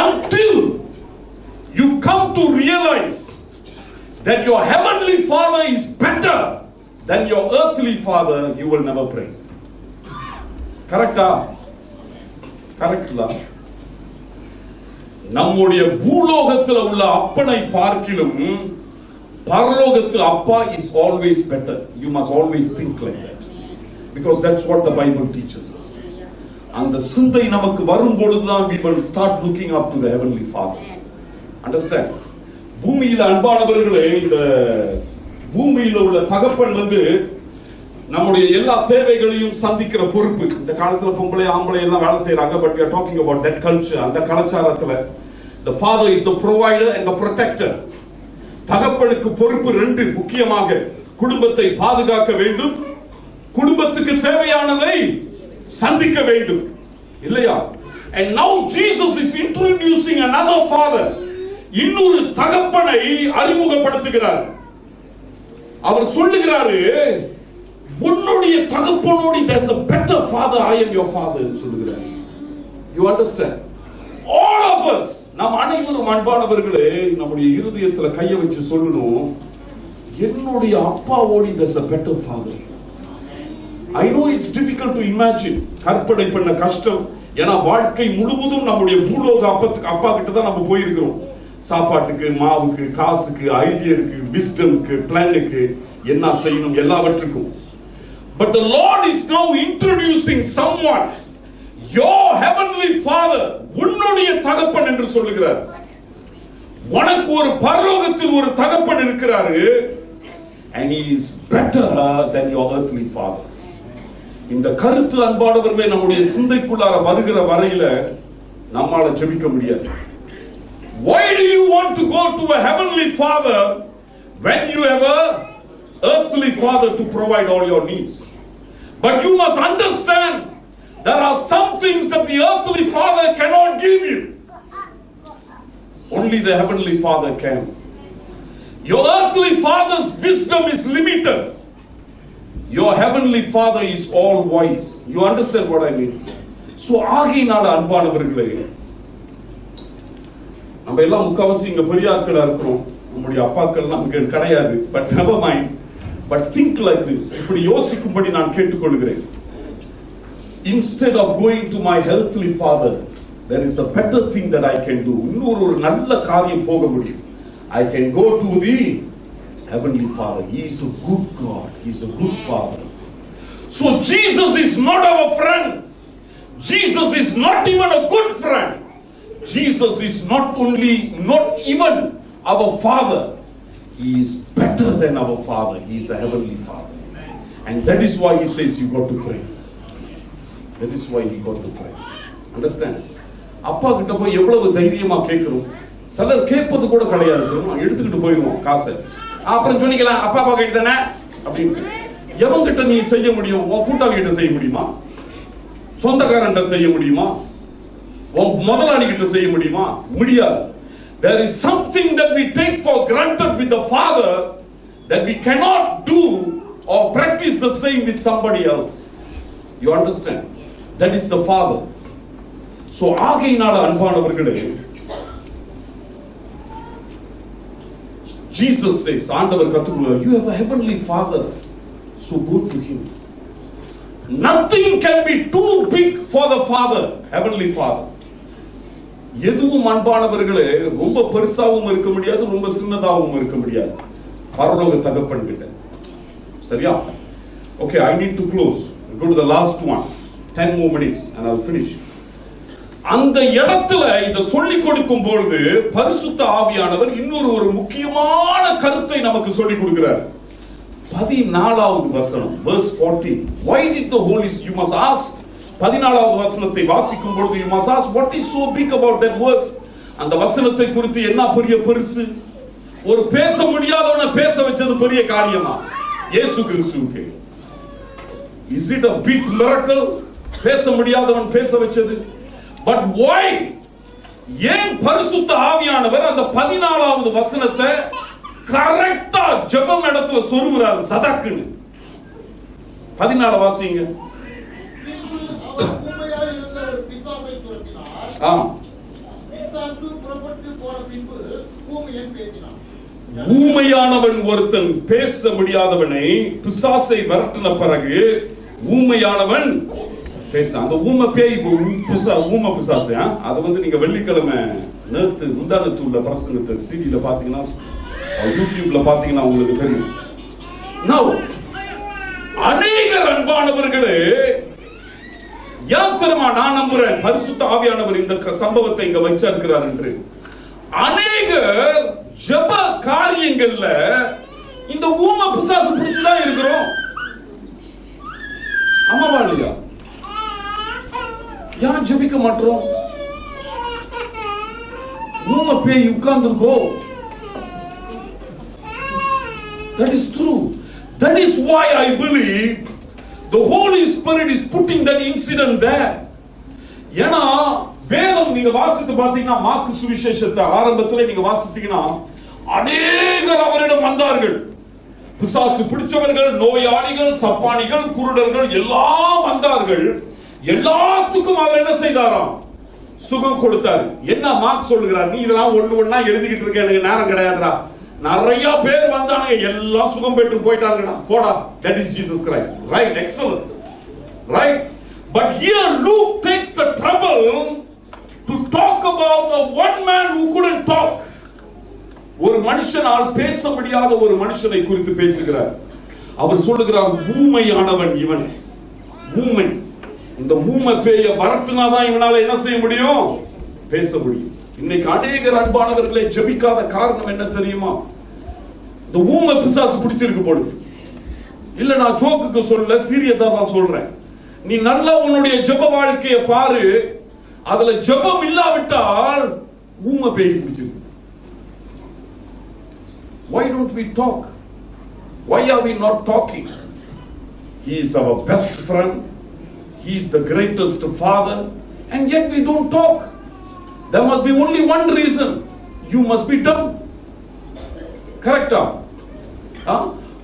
Speaker 1: Until you come to realize that your heavenly father is better than your earthly father, you will never pray. கரெக்டா? கரெக்ட்லா? நம்முடைய பூலோகத்தில் உள்ள அப்பனை பார்க்கிலும் பரலோகத்து அப்பா is always better. You must always think like that, because that's what the Bible teaches us. அந்த சிந்தை நமக்கு வரும் பொழுதுதான் we will start looking up to the heavenly father. Understand? பூமியில அன்பானவர்களே, இந்த பூமியில உள்ள தகப்பன் நம்முடைய எல்லா தேவைகளையும் சந்திக்கிற பொறுப்பு. இந்த காலத்துல பொம்பளை ஆம்பளை எல்லாம் வேலை செய்யறாங்க, but we are talking about that culture. அந்த கலாச்சாரத்துல the father is the provider and the protector. தகப்பனுக்கு பொறுப்பு 2 முக்கியமாக, குடும்பத்தை பாதுகாக்க வேண்டும், குடும்பத்துக்கு தேவையானதை சந்திக்க வேண்டும், இல்லையா? And now Jesus is introducing another father. இன்னொரு தகப்பனை அறிமுகப்படுத்துகிறார். அவர் சொல்லுகிறாரு, உன்னுடைய தகப்பனோடு there's a better father, I am your father சொல்லுகிறார். You understand? All of us, நாம் அனைவரும் அன்பானவர்களே, நம்முடைய இருதயத்துல கையை வச்சு சொல்லணும், என்னுடைய அப்பாவோடு there's a better father. I know it's difficult to imagine. கற்பனை பண்ண கஷ்டம். ஏன்னா வாழ்க்கை முழுவதும் நம்முடைய பூலோக அப்பா கிட்ட தான் நம்ம போயிருக்கிறோம். சாப்பாட்டுக்கு, மாவுக்கு, காசுக்கு, ஐடியாவுக்கு, விஸ்டம்க்கு, பிளானுக்கு, என்ன செய்யணும் எல்லாவற்றுக்கும். But the Lord is now introducing someone, your heavenly father, உன்னுடைய தகப்பன் என்று சொல்லுகிறார். உனக்கு ஒரு பரலோகத்தில் ஒரு தகப்பன் இருக்கிறாரு. and he is better than your earthly father. இந்த கருத்து அன்பானவர்களே நம்முடைய சிந்தைக்குள்ளார வருகிற வரையில நம்மால ஜெபிக்க முடியாது. Why do you want to go to a heavenly father when you have a earthly father to provide all your needs? But you must understand there are some things that the earthly father cannot give you. Only the heavenly father can. Your earthly father's wisdom is limited. Your heavenly father is all wise. You understand what I mean? So ஆகையினால அன்பானவர்களே, நம்ம எல்லாம் முக்காவாசி இங்க பெரியார்களா இருக்கிறோம், நம்முடைய அப்பாக்கள்லாம் அங்க கிடையாது. But never mind. But think like this. இப்படி யோசிக்கும்படி நான் கேட்டுக்கொள்கிறேன். Instead of going to my heavenly father, there is a better thing that I can do. இன்னொரு நல்ல காரியம் போக முடியும். I can go to the heavenly father. He is a good God. He is a good father. So Jesus is not our friend. Jesus is not even a good friend. Jesus is not even our father. He is better than our father. He is a heavenly father. And that is why he says you got to pray. That is why he got to pray. Understand? அப்பா கிட்ட போய் எவ்வளவு தைரியமா கேட்கிறோம். சிலர் கேட்பது கூட கிடையாது, எடுத்துக்கிட்டு போயிடுவோம் காசை. அப்புறம் சொன்னீங்களா அப்பா அப்பா கிட்ட தானே அப்படின்னு. எவன் கிட்ட நீ செய்ய முடியும்? உன் கூட்டாளி கிட்ட செய்ய முடியுமா? சொந்தக்காரன் கிட்ட செய்ய முடியுமா? உன் முதலாளி கிட்ட செய்ய முடியுமா? முடியாது. There is something that we take for granted with the father that we cannot do or practice the same with somebody else. You understand? That is the father. So ஆகையினால அன்பானவர்களே, Jesus says, ஆண்டவர் கத்துக்கிறார், you have a heavenly father, so go to him. Nothing can be too big for the father, heavenly father. எதுவும் அன்பானவர்களே ரொம்ப பெருசாவும் இருக்க முடியாது, ரொம்ப சின்னதாவும் இருக்க முடியாது பரலோக தகப்பன் கிட்ட. சரியா? Okay, I need to close. Go to the last one. 10 more minutes and I'll finish. அந்த இடத்துல இத சொல்லி கொடுக்கும் பொழுது பரிசுத்த ஆவியானவர் இன்னொரு முக்கியமான கருத்தை நமக்கு சொல்லி கொடுக்கிறார். 14வது வசனம், verse 14. Why did the Holy Spirit, you must ask, 14வது வசனத்தை வாசிக்கும் பொழுது you must ask, what is so big about that verse? அந்த வசனத்தை குறித்து என்ன பெரிய பெருசு? ஒரு பேச முடியாதவனை பேச வச்சது பெரிய காரியமா? இயேசு கிறிஸ்துவுக்கு. Is it a big miracle? பேச முடியாதவன் பேச வச்சது. But why? ஏன் பரிசுத்த ஆவியானவர் அந்த 14வது வசனத்தை கரெக்ட்டா ஜெபம் இடத்துல சொருகுறார் சதக்குன்னு? 14 வாசிங்க.
Speaker 3: அவர் ஊமையாய் இருந்த ஒரு பிசாசை துரத்தினார். பிசாசு புறப்பட்டு போன பின்பு ஊமையன் பேசினான்.
Speaker 1: ஊமையானவன் ஒருத்தன் பேச முடியாதவனை பிசாசை விரட்டின பிறகு ஊமையானவன் பேச. அந்த ஊமை பேய் ஊமை பிசாசு. அது நீங்க வெள்ளிக்கிழமை நேத்து முந்தானத்து உள்ள பிரசங்கத்தை சிடில பாத்தீங்கன்னா, யூடியூப்ல பாத்தீங்கன்னா உங்களுக்கு தெரியும். அநேகர் அன்பானவர்களே, யாத்திரமா நான் நம்புறேன் பரிசுத்த ஆவியானவர் இந்த சம்பவத்தை இங்க வச்சிருக்கிறார் என்று. அநேகர் ஜெப காரியங்கள்ல இந்த ஊமை பிசாசு பிடிச்சுதான் இருக்கிறோம். ஆமாவா இல்லையா? யார் ஜெபிக்க மாட்டோம்? ஊமை பேய் உட்கார்ந்துருக்கோ. That is true. That is why I believe the Holy Spirit is putting that incident there. ஏனா வேதம் நீங்க வாசித்து பாத்தீங்கன்னா, மார்க்கு சுவிசேஷத்தை ஆரம்பத்துல நீங்க வாசித்தீங்கன்னா, அநேகர் அவரிடம் வந்தார்கள். பிசாசு பிடிச்சவர்கள், நோயாளிகள், சப்பானிகள், குருடர்கள் எல்லாம் வந்தார்கள். எல்லாத்துக்கும் அவர் என்ன செய்தாராம்? சுகம் கொடுத்தார். என்ன மார்க் சொல்லுகிறார்? நீ இதெல்லாம் ஒண்ணா எழுதிக்கிட்டு இருக்க, எனக்கு நேரம் கிடையாதுடா. நிறைய பேர் வந்தானுங்க, எல்லாம் சுகம் பெற்று போயிட்டாங்கடா. போடா. That is Jesus Christ. Right? Excellent. Right? But here Luke takes the trouble to talk about a one man who couldn't talk. ஒரு மனுஷனால் பேச முடியாத ஒரு மனுஷனை குறித்து பேசுகிறார். அவர் சொல்லுகிறார், ஊமையானவன் இவன். ஊமை. இந்த ஊமை பேய வரட்டுனாதான் இவனால என்ன செய்ய முடியும்? பேச முடியும். இன்னைக்கு அநேகர் அன்பானவர்களை ஜெபிக்காத காரணம் என்ன தெரியுமா? இந்த ஊமை பிசாசு பிடிச்சிருக்கு போடு. இல்ல நான் ஜோக்குக்கு சொல்ல, சீரியஸா தான் சொல்றேன். நீ நல்லா உன்னுடைய ஜெப வாழ்க்கையை பாரு, அதுல ஜெபம் இல்லாவிட்டால் ஊமை பேய் பிடிச்சிருக்கு. Why don't we talk? Why are we not talking? He is our best friend. He is the greatest father, and yet we don't talk. There must be only one reason. You must be dumb. Correct?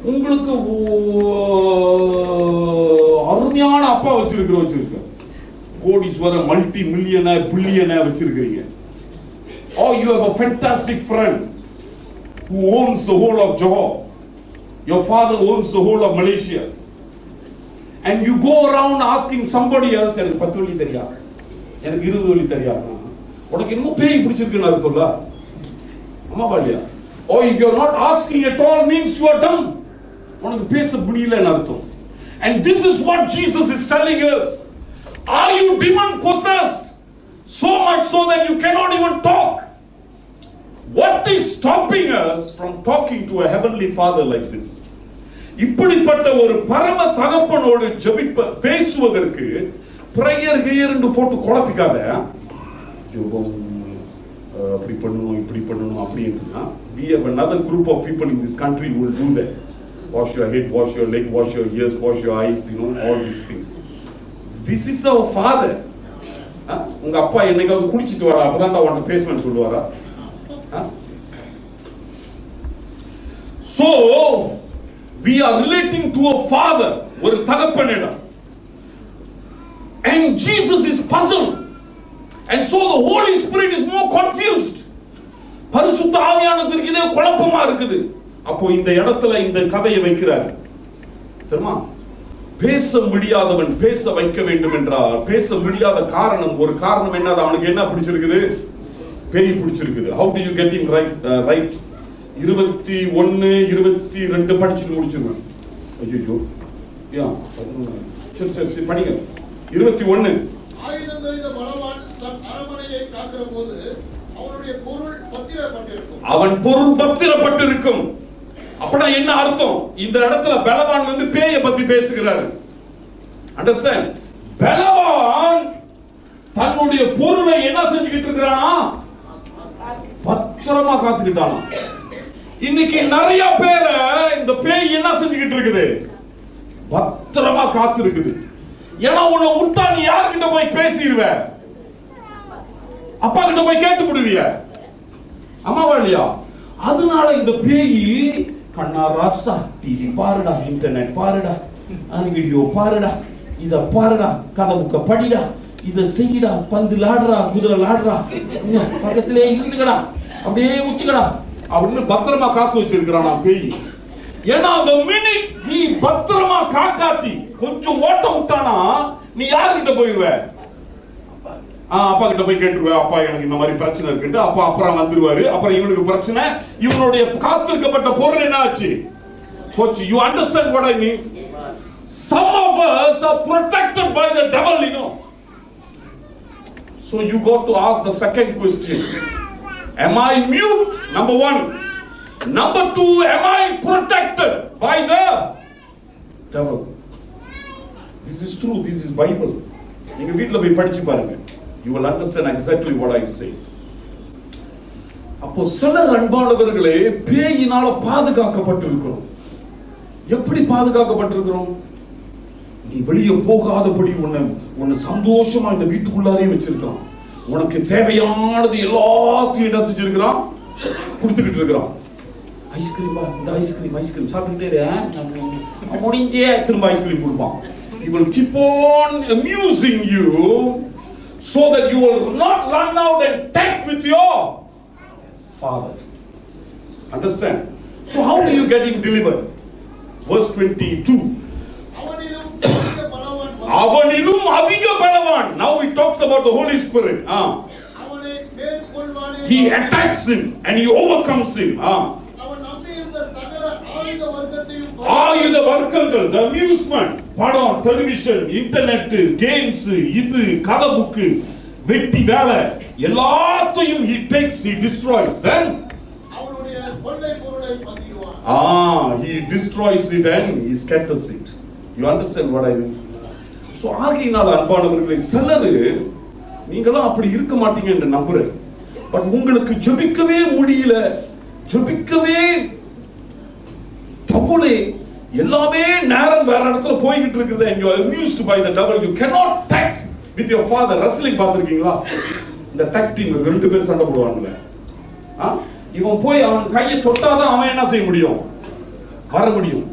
Speaker 1: உங்களுக்கு அருமையான அப்பா வச்சிருக்க கோடீஸ்வரர், multi millionaire, billionaire வச்சிருக்கீங்க. Or you have a fantastic friend who owns the whole of Johor. Your father owns the whole of Malaysia. And you go around asking somebody else, எனக்கு 10 வழி தெரியா, எனக்கு 20 வழி தெரியா, உனக்கு இன்னும் பேய் பிடிச்சிருக்குன்னு அர்த்தம்ல. அம்மாவா இல்லையா? Or if you are not asking at all means you are dumb. உனக்கு பேச முடியலன்னு அர்த்தம். And this is what Jesus is telling us. Are you demon possessed? So much so that you cannot even talk. What is stopping us from talking to a heavenly father like this? இப்படிப்பட்ட ஒரு பரம தகப்பனோடு பேசுவதற்கு prayer கிரியர் என்று போட்டு குழப்பிக்காத. அப்படி பண்ணணும், இப்படி பண்ணணும் அப்படின்னா, we have another group of people in this country who will do that. Wash your head, wash your leg, wash your ears, wash your eyes, all these things. This is our father. உங்க அப்பா என்னைக்காவது குளிச்சிட்டு வரா, அப்பதான் அவன் பேசணும்னு சொல்லுவாரா? So we are relating to a father, ஒரு தகப்பனிடம். And Jesus is puzzled. And so the Holy Spirit is more confused. பரிசுத்த ஆவியானவருக்கு இதே குழப்பமா இருக்குது. அப்போ இந்த இடத்துல இந்த கதையை வைக்கிறார். தெரியுமா? பேச முடியாதவன் பேச வைக்க வேண்டும் என்றால் பேச முடியாத காரணம், ஒரு காரணம் என்ன? அவனுக்கு என்ன பிடிச்சிருக்குது? பேய் பிடிச்சிருக்குது. How do you get him right? 21, 22 படிச்சுட்டு முடிச்சிருவேன். ஐயோ, சரி படிங்க. 21.
Speaker 3: ஆயுதங்களில் பலவான் தன் அரமனையை காக்கிற போது அவனுடைய பொருள் பத்திரப்பட்டிருக்கும்.
Speaker 1: அவன் பொருள் பத்திரப்பட்டிருக்கும். அப்பனா என்ன அர்த்தம்? இந்த இடத்துல பலவான் வந்து பேயை பத்தி பேசுகிறாரு. அண்டர்ஸ்டாண்ட்? பலவான் தன்னுடைய பொருளை என்ன செஞ்சுக்கிட்டு இருக்கிறானா? பத்திரமா காத்துக்கிட்டானா. இன்னைக்கு நிறைய பேரை இந்த பேய் என்ன செஞ்சுக்கிட்டு இருக்குது? பத்திரமா காத்து இருக்குது. ஏன்னா உன்னை விட்டா நீ யார்கிட்ட போய் பேசிடுவ? அப்பா கிட்ட போய் கேட்டு விடுவிய? அம்மாவா இல்லையா? அதனால இந்த பேய் கண்ணா ராசா, டிவி பாருடா, இன்டர்நெட் பாருடா, வீடியோ பாருடா, இத பாருடா, கதை புக்க படிடா, இத செய்யடா, பந்து லாடுறா, குதிரை லாடுறா, பக்கத்திலே இருந்துக்கடா, அப்படியே உச்சிக்கடா அப்படின்னு பத்திரமா காத்து வச்சிருக்கிறானா பேய். ஏன்னா அந்த மினிட் நீ பத்திரமா காக்காட்டி கொஞ்சம் ஓட்ட விட்டானா நீ யார்கிட்ட போயிருவ? அப்பா கிட்ட போய் கேட்டுருவ, அப்பா எனக்கு இந்த மாதிரி பிரச்சனை இருக்கு. அப்பா அப்புறம் வந்துருவாரு. அப்புறம் இவனுக்கு பிரச்சனை, இவனுடைய காத்திருக்கப்பட்ட பொருள் என்ன ஆச்சு? போச்சு. You understand what I mean? Some of us are protected by the devil, So you got to ask the second question. Am I mute? Number 1. Number 2, am I protected by the devil? This is true. This is Bible. நீங்க வீட்ல போய் படிச்சு பாருங்க. You will understand exactly what I say. அப்போ சிலர் அன்பானவர்களே பேயினால பாதுகாக்கப்பட்டிருக்கிறோம். எப்படி பாதுகாக்கப்பட்டிருக்கிறோம்? நீ வெளியே போகாதபடி உன்னை சந்தோஷமா இந்த வீட்டுக்குள்ளாரே வச்சிருக்கான். உனக்கு தேவையானது எல்லாத்தையும் என்ன செஞ்சிருக்கிறான்? கொடுத்துக்கிட்டு இருக்கிறான். ஐஸ்கிரீமா, இந்த ஐஸ்கிரீம் சாப்பிட்டுட்டே முடிஞ்சே திரும்ப ஐஸ்கிரீம் கொடுப்பான். He will keep on amusing you so that you will not run out and take with your father. Understand? So how do you get him delivered? Verse 22. அவனிலும் அதிக பலவான். Now he talks about the Holy Spirit.
Speaker 3: அவனை மேற்கொள்வானே.
Speaker 1: He attacks him and he overcomes him.
Speaker 3: அவன் நம்பியிருந்த சகல ஆயுத வர்க்கத்தையும்
Speaker 1: ஆயுத வர்க்கங்கள், the amusement, படம், television, internet, games, இது கதை புக்கு, வெட்டி வேலை எல்லாத்தையும் he takes, he destroys. Then
Speaker 3: அவனுடைய கொள்ளை பொருளை அதை பதிடுவான்.
Speaker 1: He destroys it and he scatters it. You understand what I mean? So ஆகையினால் அன்பானவர்களே, சிலரு நீங்களும் அப்படி இருக்க மாட்டீங்க என்று நம்புறேன். பட் உங்களுக்கு ஜெபிக்கவே முடியல, ஜெபிக்கவே தப்புலே எல்லாமே நேரம் வேற இடத்துல போய்கிட்டு இருக்குது. and you are amused by the devil. You cannot tack with your father. wrestling பாத்திருக்கீங்களா? இந்த டாக் டீம் ரெண்டு பேரும் சண்டை போடுவாங்கல. இவன் போய் அவன் கையை தொட்டாதான் அவன் என்ன செய்ய முடியும், வர முடியும்.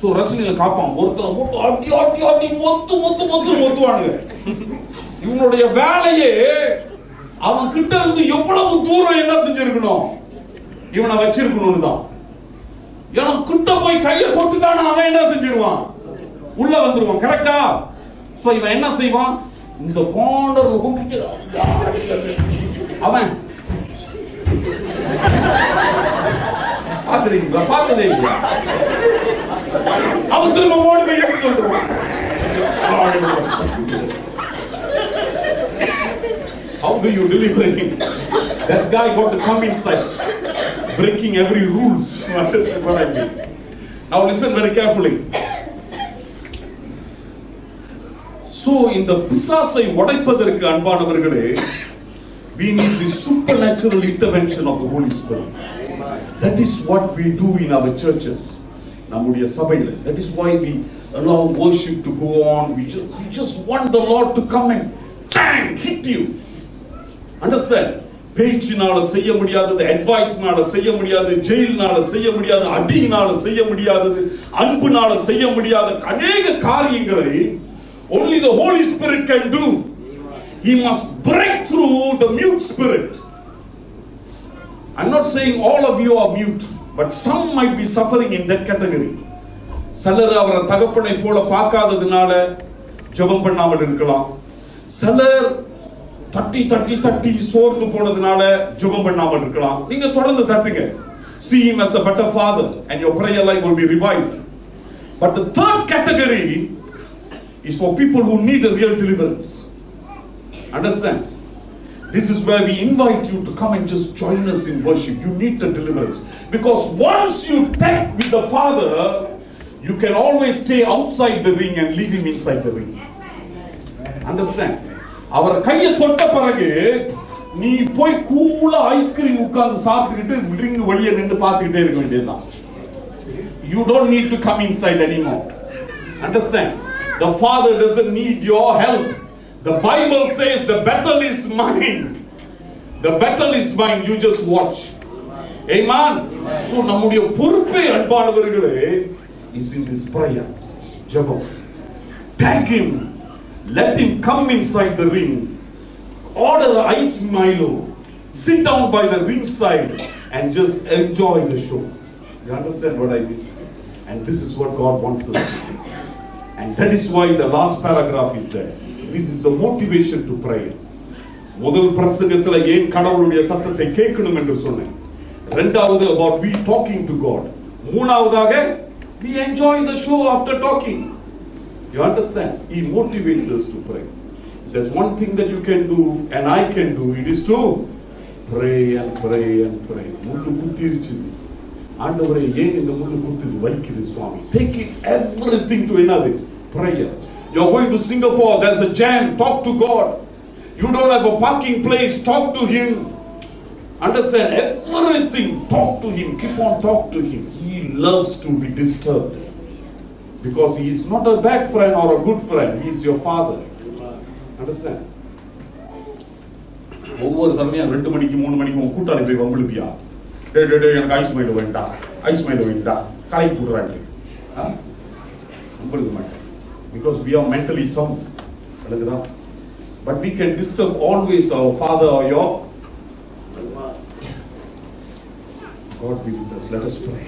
Speaker 1: சோ wrestling காப்பான் ஒருத்தன் போட்டு அடி அடி அடி மொத்து மொத்து மொத்து மொத்துவானுங்க. இவனுடைய வேலையே அவன் கிட்ட இருந்து எவ்வளவு தூரம் என்ன செஞ்சிருக்கணும், இவனை வச்சிருக்கணும்னு தான். ஏன்னா கிட்ட போய் கையை தொட்டுட்டான அவன் என்ன செஞ்சிருவான், உள்ள வந்துருவான். கரெக்டா? சோ இவன் என்ன செய்வான், இந்த கார்னர் அவன் பாத்துறீங்களா, பார்த்ததே இல்லையா? அவன் திரும்ப ஓடி போய் எடுத்து வந்துருவான். How do you deliver him? That guy got to come inside, breaking every rules. You understand what I mean? Now listen very carefully. So இந்த பிசாசை உடைப்பதற்கு அன்பானவர்களே, we need the supernatural intervention of the Holy Spirit. That is what we do in our churches. நம்முடைய சபையில. That is why we allow worship to go on. We just want the Lord to come and bang, hit you. Understand? பேச்சினால செய்ய முடியாதது, அட்வைஸ்னால செய்ய முடியாது, ஜெயில்னால செய்ய முடியாது, அடியினால செய்ய முடியாதது, அன்புனால செய்ய முடியாத அநேக காரியங்களை only the Holy Spirit can do. He must break through the mute spirit. I'm not saying all of you are mute, but some might be suffering in that category. சிலர் அவரை தகப்பனை போல பார்க்காததுனால ஜெபம் பண்ணாமல் இருக்கலாம். சிலர் தட்டி தட்டி தட்டி சோர்ந்து போனதுனால ஜெபம் பண்ணாமல் இருக்கலாம். நீங்க தொடர்ந்து தட்டுங்க. See him as a better father and your prayer life will be revived. But the third category is for people who need a real deliverance. Understand? This is where we invite you to come and just join us in worship. You need the deliverance. Because once you tack with the Father, you can always stay outside the ring and leave him inside the ring. Understand? அவர் கையை தொட்ட பிறகு நீ போய் கூலா ice cream உட்கார்ந்து சாப்பிட்டுக்கிட்டு ring வெளியே நின்று பார்த்துக்கிட்டே இருக்க வேண்டியதுதான். You don't need to come inside anymore. Understand? The Father doesn't need your help. The Bible says the battle is mine. The battle is mine. You just watch. Amen. So நம்முடைய பொறுப்பே அன்பானவர்களே is in this prayer. ஜெபம். Thank him. Let him come inside the ring. Order ice Milo. Sit down by the ringside and just enjoy the show. You understand what I mean? And this is what God wants us to do. And that is why the last paragraph is there. This is the motivation to pray. முதல் பிரசங்கத்துல ஏன் கடவுளுடைய சத்தத்தை கேட்கணும் என்று சொன்னேன். இரண்டாவது about we talking to God. மூணாவதாக we enjoy the show after talking. You understand? He motivates us to pray. There's one thing that you can do and I can do. It is to pray and pray and pray. முள்ளு குத்திருச்சு. ஆண்டவரே ஏன் இந்த முள்ளு குத்துது வலிக்குது சுவாமி. Take it everything to another prayer. You're going to Singapore, there's a jam, talk to God. You don't have a parking place, talk to him. Understand? Everything, talk to him. Keep on talk to him. He loves to be disturbed. Because he is not a bad friend or a good friend. He is your father. Understand? ஒவ்வொரு தடவையும் 2 மணிக்கு 3 மணிக்கு உன் கூட்டாளி போய் வம்பிழுப்பியா? எனக்கு ice mind வேண்டாம், ice mind வேண்டாம், கலைக்கு போடுறாங்க. வம்பிழுக்க மாட்டேன். Because we are mentally sound. But we can disturb always our father or your God be with us. Let us pray.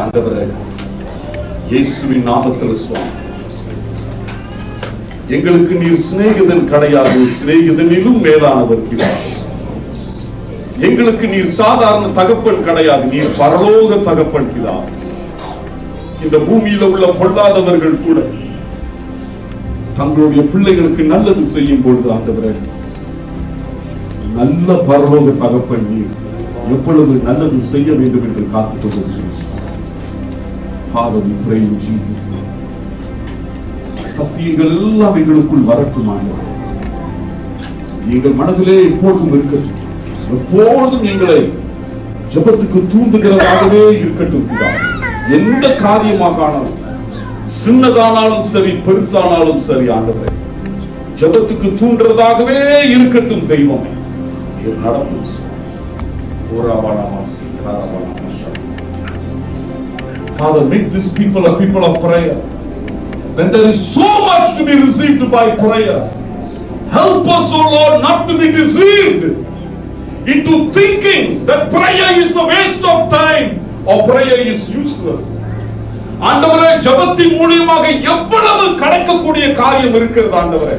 Speaker 1: ஆண்டவரே இயேசுவின் நாமத்தில் சுவாமி, எங்களுக்கு நீர் சிநேகிதன் கிடையாது, சிநேகிதனிலும் மேலானவர் பிதாவே. எங்களுக்கு நீர் சாதாரண தகப்பன் கிடையாது, நீர் பரலோக தகப்பன் பிதாவே. இந்த பூமியில உள்ள பொல்லாதவர்கள் கூட தங்களுடைய பிள்ளைகளுக்கு நல்லது செய்யும் பொழுது ஆண்டவரே நல்ல பரலோக தகப்பன் நீர் எவ்வளவு நல்லது செய்ய வேண்டும் என்று காத்துக் கொண்டிருக்கிறேன். Father, we pray in Jesus' name. சத்தியங்கள் எல்லாம் எங்களுக்குள் வரட்டுமான எங்கள் மனதிலே எப்பொழுதும் இருக்கட்டும். எப்பொழுதும் எங்களை ஜெபத்துக்கு தூண்டுகிறதாகவே இருக்கட்டும். எந்த காரியமாக ஆனாலும், சின்னதானாலும் சரி பெருசானாலும் சரி, ஆண்டவரே ஜெபத்துக்கு தூண்டுறதாகவே இருக்கட்டும். தெய்வமே நடக்கும். Father, make this people a people of prayer. When there is so much to be received by prayer, help us, O Lord, not to be deceived into thinking that prayer is a waste of time or prayer is useless. ஆண்டவரே, ஜெபத்தின் மூலமாக எவ்வளவு கிடைக்கக்கூடிய காரியம் இருக்கிறது. ஆண்டவரே,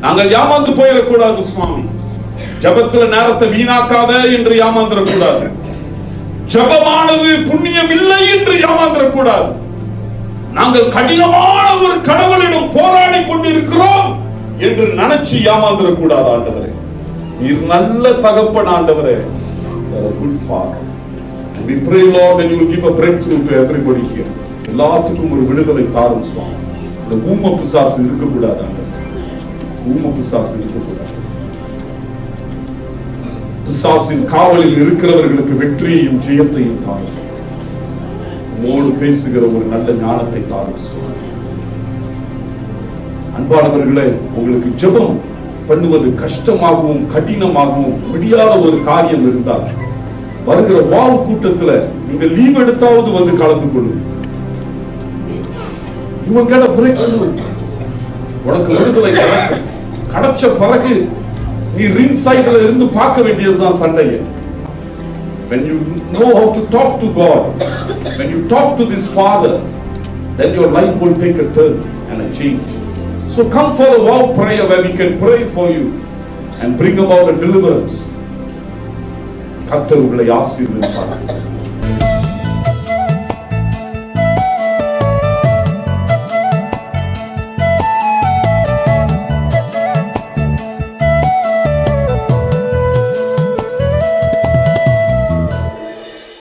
Speaker 1: நாங்கள் ஏமாந்து போயிடக்கூடாது சுவாமி. ஜெபத்துல நேரத்தை வீணாக்காத என்று ஏமாந்துடக்கூடாது. ஜெபமானது புண்ணியம் இல்லை என்று ஏமாந்துடக்கூடாது. நாங்கள் கடினமான ஒரு கடவுளிடம் போராடி கொண்டிருக்கிறோம் என்று நினைச்சு ஏமாந்துடக்கூடாது. ஆண்டவரே, நீர் நல்ல தகப்பன். ஆண்டவரே, good father. We pray, Lord, that you will give a breakthrough to everybody here. எல்லாத்துக்கும் ஒரு விடுதலை தாரும் சுவாமி. இந்த ஊம பிசாசு இருக்கக்கூடாது. ஊம பிசாசு இருக்கக்கூடாது. பிசாசின் காவலில் இருக்கிறவர்களுக்கு வெற்றியையும் ஜெயத்தையும் தாரும். உம்மோடு பேசுகிற ஒரு நல்ல ஞானத்தை தாரும். அன்பானவர்களே, உங்களுக்கு ஜெபம் பண்ணுவது கஷ்டமாகவும் கடினமாகவும் முடியாத ஒரு காரியம் இருந்தால் வருகிற வால் கூட்டத்தில் நீங்கள் லீவ் எடுத்தாவது வந்து கலந்து கொள்ளுங்க. உனக்கு விடுதலை கிடைச்ச பிறகு நீ ரிங் சைடுல இருந்து பார்க்க வேண்டியதுதான் சண்டையை. When you know how to talk to God, when you talk to this Father, then your life will take a turn and a change. So come for a vow prayer where we can pray for you and bring about a deliverance. கர்த்தர் உங்களை ஆசீர்வதிப்பார்.